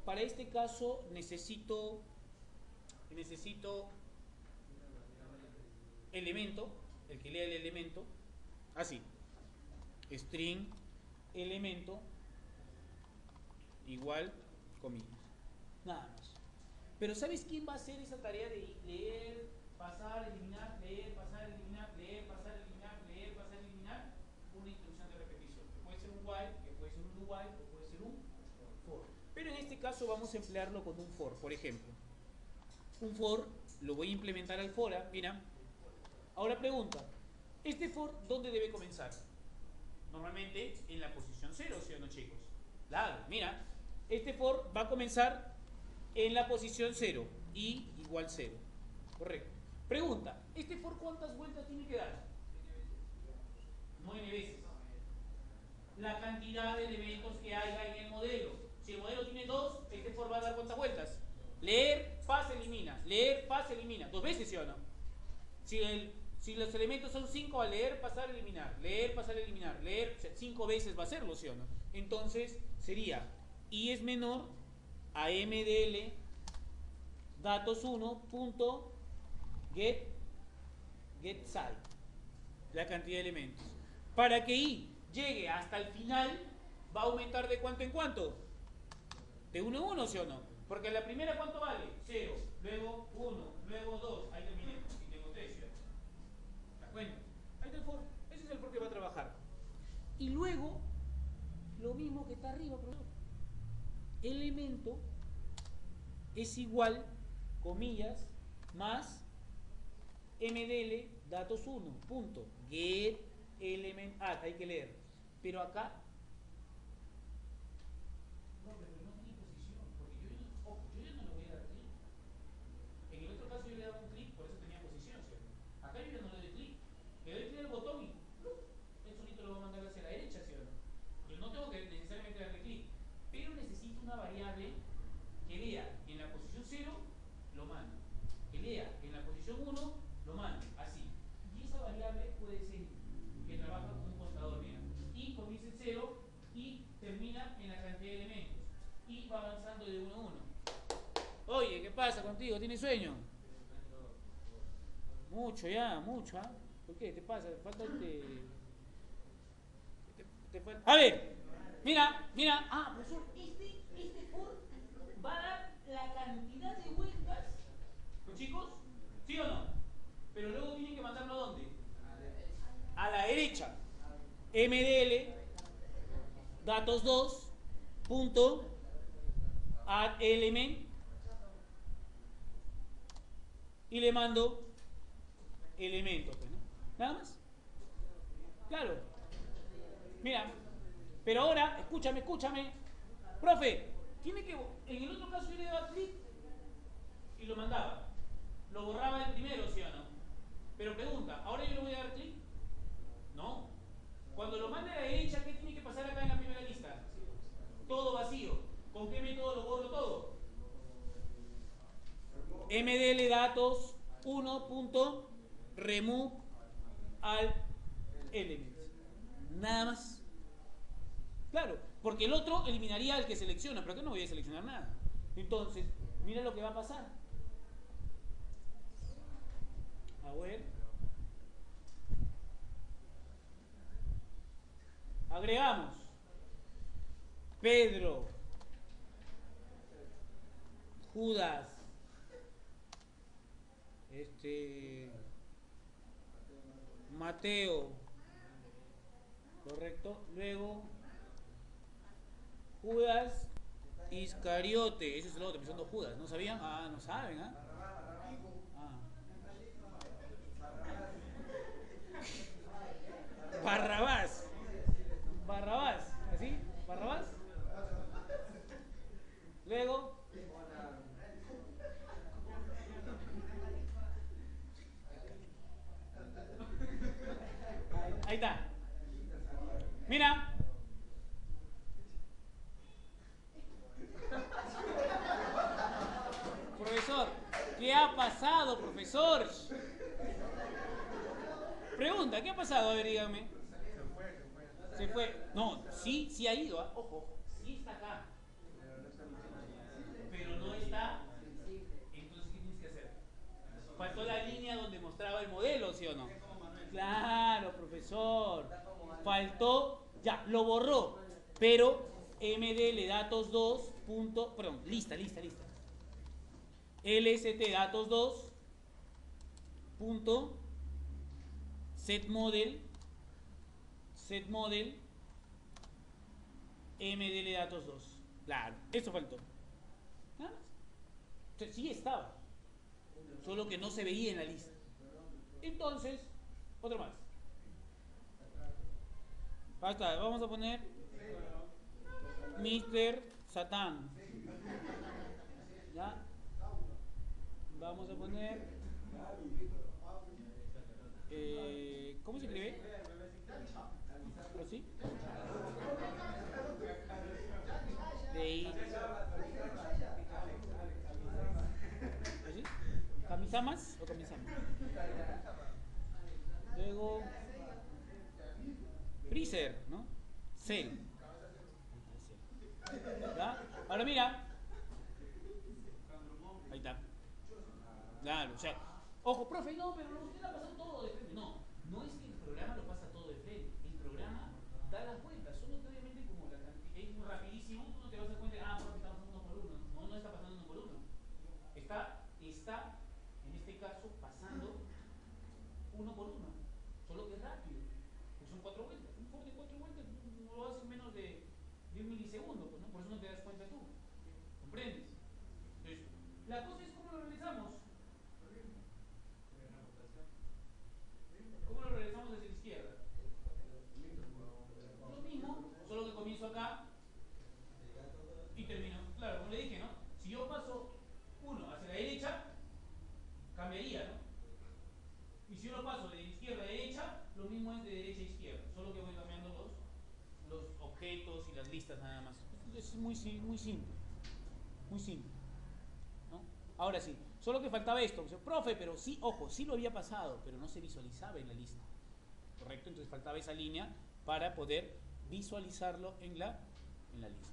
necesito elemento, el que lea el elemento, así. String elemento igual comillas. Nada más. Pero ¿sabes quién va a hacer esa tarea de leer, pasar, eliminar, leer, pasar, eliminar, leer, pasar, eliminar, leer, pasar, eliminar? Una instrucción de repetición. Que puede ser un while, que puede ser un do while, o puede ser un for. Pero en este caso vamos a emplearlo con un for, por ejemplo. Un for lo voy a implementar al for, mira. Ahora pregunta, ¿este for dónde debe comenzar? Normalmente en la posición 0, ¿sí o no, chicos? Claro, mira, este for va a comenzar en la posición 0, i igual 0. Correcto. Pregunta, ¿este for cuántas vueltas tiene que dar? 9 veces. La cantidad de elementos que haya en el modelo. Si el modelo tiene 2, este for va a dar ¿cuántas vueltas? Leer, pasa, elimina. Leer, pasa, elimina. 2 veces, ¿sí o no? Si los elementos son 5, va a leer, pasar, eliminar. Leer, pasar, eliminar. Leer, 5 veces va a hacerlo, ¿sí o no? Entonces sería i es menor a mdl datos1 punto getSite, la cantidad de elementos. Para que i llegue hasta el final, ¿Va a aumentar de cuánto en cuánto? De 1 en 1, ¿sí o no? Porque la primera, ¿cuánto vale? 0, luego 1, luego 2. Ahí terminé. Y tengo 3, ¿sí o no? ¿Te das cuenta? Ahí está el for. Ese es el for que va a trabajar. Y luego, lo mismo que está arriba, profesor. Elemento es igual, comillas, más mdl datos 1, punto. Get element add. Hay que leer. Pero acá no, pero no tiene posición, porque yo ya no le voy a dar clic. En el otro caso yo le daba un clic, por eso tenía posición, ¿cierto? Acá yo ya no le doy clic. Le doy clic al botón y él solito lo va a mandar hacia la derecha, ¿sí o no? Yo no tengo que necesariamente darle clic, pero necesito una variable que lea en la posición 0, lo mando. Que lea en la posición 1, lo mando. Así. Y esa variable puede ser que trabaja con un contador, mira. Y comienza en 0 y termina en la cantidad de elementos. Y va avanzando de 1 a 1. Oye, ¿qué pasa contigo? ¿Tienes sueño? Mucho ya, mucho, ¿ah? ¿Por qué? ¿Te pasa? Falta te falta. A ver, mira. Ah, profesor, este for va a dar la cantidad de vueltas. ¿Los chicos? ¿Sí o no? Pero luego tienen que mandarlo ¿a dónde? A la derecha. MDL datos 2 punto add element y le mando elementos, pues, ¿no? Nada más. Claro. Mira, pero ahora, escúchame. Profe, tiene que, en el otro caso yo le daba clic y lo mandaba. Lo borraba el primero, ¿sí o no? Pero pregunta, ¿ahora yo le voy a dar clic? No. Cuando lo mande a la derecha, ¿qué tiene que pasar acá en la primera lista? Todo vacío. ¿Con qué método lo borro todo? MDL datos 1.remove all elements. Nada más. Claro, porque el otro eliminaría al que selecciona, pero acá no voy a seleccionar nada. Entonces, mira lo que va a pasar. A ver. Agregamos Pedro, Judas, Mateo, correcto. Luego Judas Iscariote, ese es el otro, empezando Judas. ¿No sabían? Ah, no saben, ¿ah? Barrabás, ¿así? Barrabás. Luego ahí está. Mira. Profesor, ¿qué ha pasado, profesor? Pregunta, ¿qué ha pasado? A ver, dígame. Se fue. No, sí ha ido, ¿eh? Ojo, sí está acá. Pero no está. Entonces, ¿qué tienes que hacer? Faltó la línea donde mostraba el modelo, ¿sí o no? Claro, profesor. Faltó, ya, lo borró. Pero mdl datos 2. Perdón, lista. lst datos 2. Set model mdl datos 2. Claro, eso faltó. Nada más. Entonces, sí estaba, solo que no se veía en la lista. Entonces, otro más. Basta, vamos a poner Mr. Satán. ¿Ya? Vamos a poner ¿cómo se escribe? ¿Así? De ahí. ¿Así? ¿Camisamas o camisamas? Luego Freezer, ¿no? Cell. ¿Ya? Ahora mira. Ahí está. Claro, o sea, ojo, profe, no, pero usted la pasó todo de frente. No es que el programa lo pasa todo de frente. El programa da las vueltas, solo que obviamente como la cantidad rapidísimo, tú no te vas a dar cuenta, porque estamos uno por uno. No, no está pasando uno por uno. Está, en este caso, pasando uno por uno. Solo que es rápido. Pues son 4 vueltas. Un for de 4 vueltas no lo haces en menos de un milisegundo, pues, ¿no? Por eso no te das cuenta tú. ¿Comprendes? Entonces, la cosa es cómo lo realizamos. ¿Cómo lo regresamos hacia la izquierda? Lo mismo, solo que comienzo acá y termino. Claro, como le dije, ¿no? Si yo paso 1 hacia la derecha, cambiaría, ¿no? Y si yo lo paso de izquierda a derecha, lo mismo es de derecha a izquierda. Solo que voy cambiando los objetos y las listas nada más. Es muy simple. Muy simple. ¿No? Ahora sí, solo que faltaba esto. O sea, profe, pero sí, ojo, sí lo había pasado, pero no se visualizaba en la lista. ¿Correcto? Entonces faltaba esa línea para poder visualizarlo en la lista.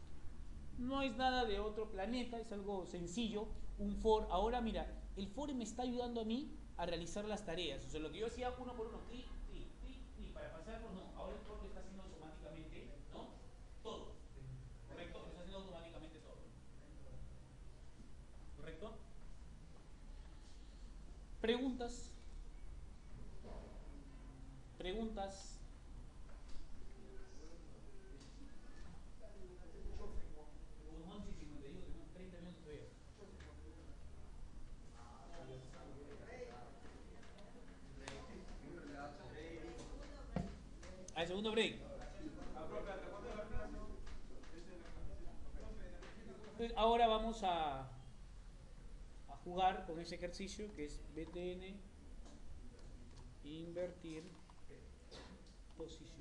No es nada de otro planeta, es algo sencillo, un for. Ahora mira, el for me está ayudando a mí a realizar las tareas. O sea, lo que yo hacía uno por uno, clic, clic, clic, clic, para pasarlo, no. Ahora el for lo está haciendo automáticamente, ¿no? Todo. ¿Correcto? Lo está haciendo automáticamente todo. ¿Correcto? ¿Preguntas? ¿Preguntas? Al segundo break. Entonces, ahora vamos a jugar con ese ejercicio que es BTN invertir posición.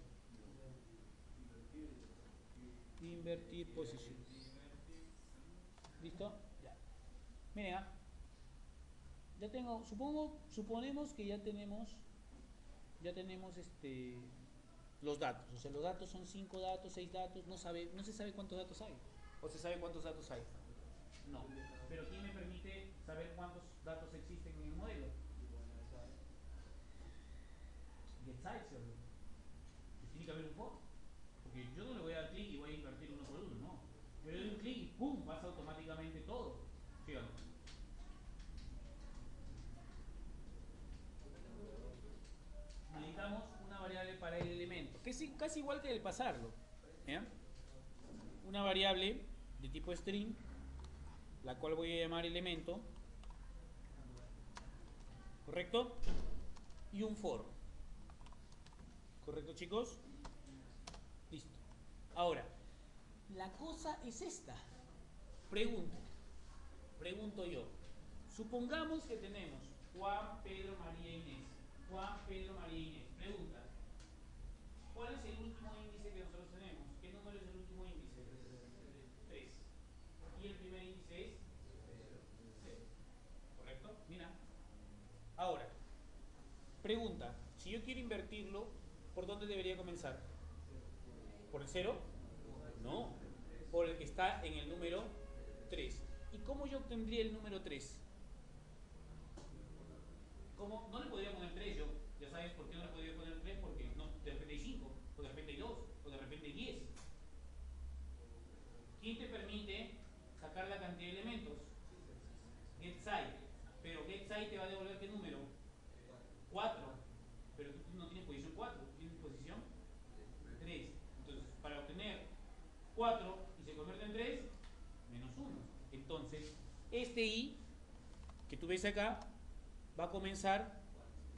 Invertir posición. ¿Listo? Ya. Miren, ya tengo, suponemos que ya tenemos los datos. O sea, los datos son 5 datos, 6 datos, no se sabe cuántos datos hay. ¿O se sabe cuántos datos hay? No. Pero ¿quién me permite saber cuántos datos existen en el modelo? GetSize, pues tiene que haber un for. Porque yo no le voy a dar clic y voy a invertir uno por uno, no. Yo le doy un clic y ¡pum! Pasa automáticamente todo. Fíjate. Necesitamos una variable para el elemento, que es casi igual que el pasarlo. ¿Ya? Una variable de tipo string, la cual voy a llamar elemento. ¿Correcto? Y un for. ¿Correcto, chicos? Listo. Ahora, la cosa es esta. Pregunto yo. Supongamos que tenemos Juan, Pedro, María, Inés. Juan, Pedro, María, Inés. Pregunta. ¿Cuál es el último índice que nosotros tenemos? ¿Qué número es el último índice? 3. ¿Y el primer índice es? 0. ¿Correcto? Mira. Ahora, pregunta. Si yo quiero invertirlo, ¿por dónde debería comenzar? ¿Por el 0? No. Por el que está en el número 3. ¿Y cómo yo obtendría el número 3? ¿Cómo? No le podría poner 3 yo. Ya sabes por qué no le podría poner 3, porque no, de repente hay 5, o de repente hay 2, o de repente hay 10. ¿Quién te permite sacar la cantidad de elementos? GetSize. Pero GetSize te va a devolver ¿qué número? 4. Pero tú no tienes posición 4, tú tienes posición 3. Entonces, para obtener 4 y se convierte en 3, menos 1. Entonces, este i que tú ves acá va a comenzar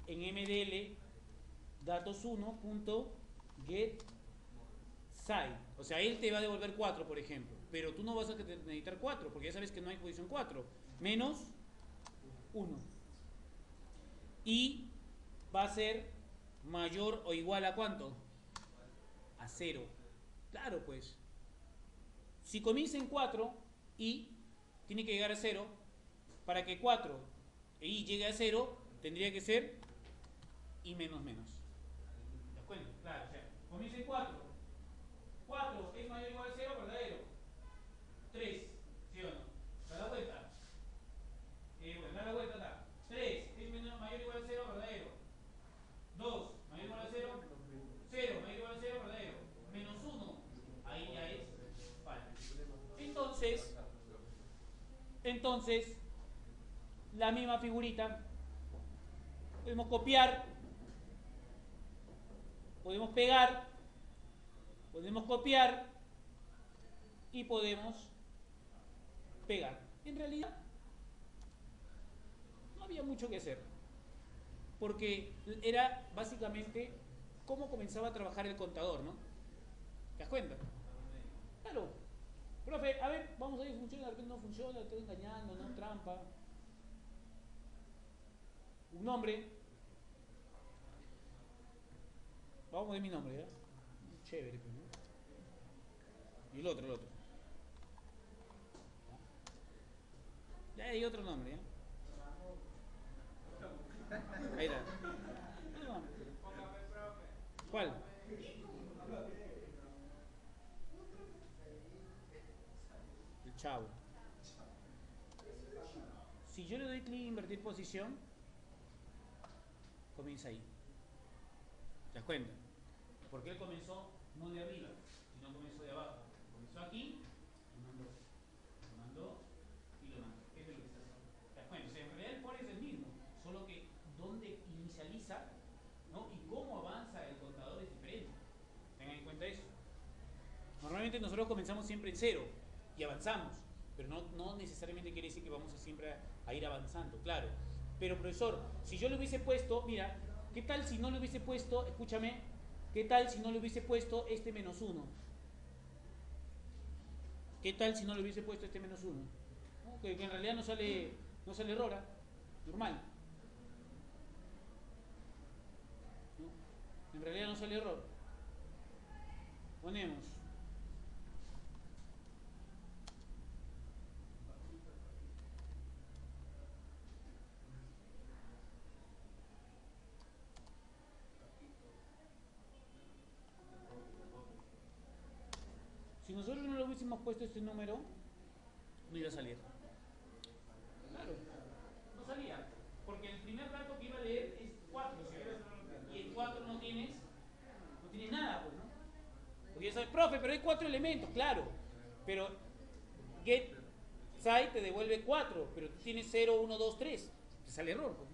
en mdl datos1.getSize. O sea, él te va a devolver 4, por ejemplo. Pero tú no vas a necesitar 4, porque ya sabes que no hay posición 4. Menos 1. Y va a ser mayor o igual a ¿cuánto? A 0. Claro, pues. Si comienza en 4 y tiene que llegar a 0, para que 4 e i llegue a 0, tendría que ser i menos menos. ¿Te das cuenta? Claro, o sea, comienza en 4. 4 es mayor o igual a 0, verdadero. 3, ¿sí o no? Da la vuelta. Bueno, da la vuelta acá. 3 es mayor o igual a 0, verdadero. 2 mayor o igual a 0, 0 mayor o igual a 0, verdadero. Menos 1, ahí ya es falso. Entonces, la misma figurita, podemos copiar, podemos pegar, podemos copiar y podemos pegar. En realidad, no había mucho que hacer, porque era básicamente cómo comenzaba a trabajar el contador, ¿no? ¿Te das cuenta? Claro. Profe, a ver, vamos a ver si funciona, de repente no funciona, estoy engañando, no, trampa. Un nombre. Vamos a ver mi nombre, ¿ya? Chévere, pues, ¿no? Y el otro. Ya hay otro nombre, ¿ya? Ahí está. ¿Cuál? El chavo. Si yo le doy clic en invertir posición, comienza ahí. ¿Te das cuenta? Porque él comenzó no de arriba, sino comenzó de abajo. Comenzó aquí, lo mandó y lo mandó. ¿Qué es lo que está haciendo? ¿Te das cuenta? O sea, en realidad el core es el mismo, solo que dónde inicializa, ¿no? Y cómo avanza el contador es diferente. Tengan en cuenta eso. Normalmente nosotros comenzamos siempre en cero y avanzamos, pero no necesariamente quiere decir que vamos a siempre a ir avanzando, claro. Pero profesor, si yo le hubiese puesto, mira, ¿qué tal si no le hubiese puesto, escúchame, qué tal si no le hubiese puesto este menos 1? ¿Qué tal si no le hubiese puesto este menos 1? ¿No? Que en realidad no sale error, ¿eh? Normal. ¿No? En realidad no sale error. Ponemos. Si nosotros no le hubiésemos puesto este número, no iba a salir. Claro, no salía. Porque el primer dato que iba a leer es 4, ¿cierto? Y en 4 no tienes nada, pues, ¿no? Porque ya sabes, profe, pero hay 4 elementos, claro. Pero get site te devuelve 4, pero tú tienes 0, 1, 2, 3. Te sale error, pues.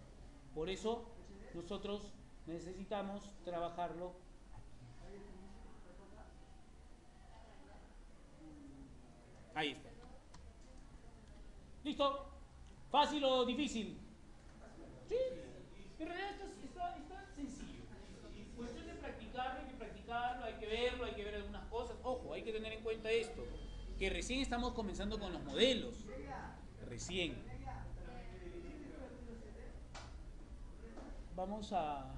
Por eso nosotros necesitamos trabajarlo. Ahí está. ¿Listo? ¿Fácil o difícil? Sí. En realidad está sencillo. Cuestión de practicarlo, hay que verlo, hay que ver algunas cosas. Ojo, hay que tener en cuenta esto, que recién estamos comenzando con los modelos. Recién. Vamos a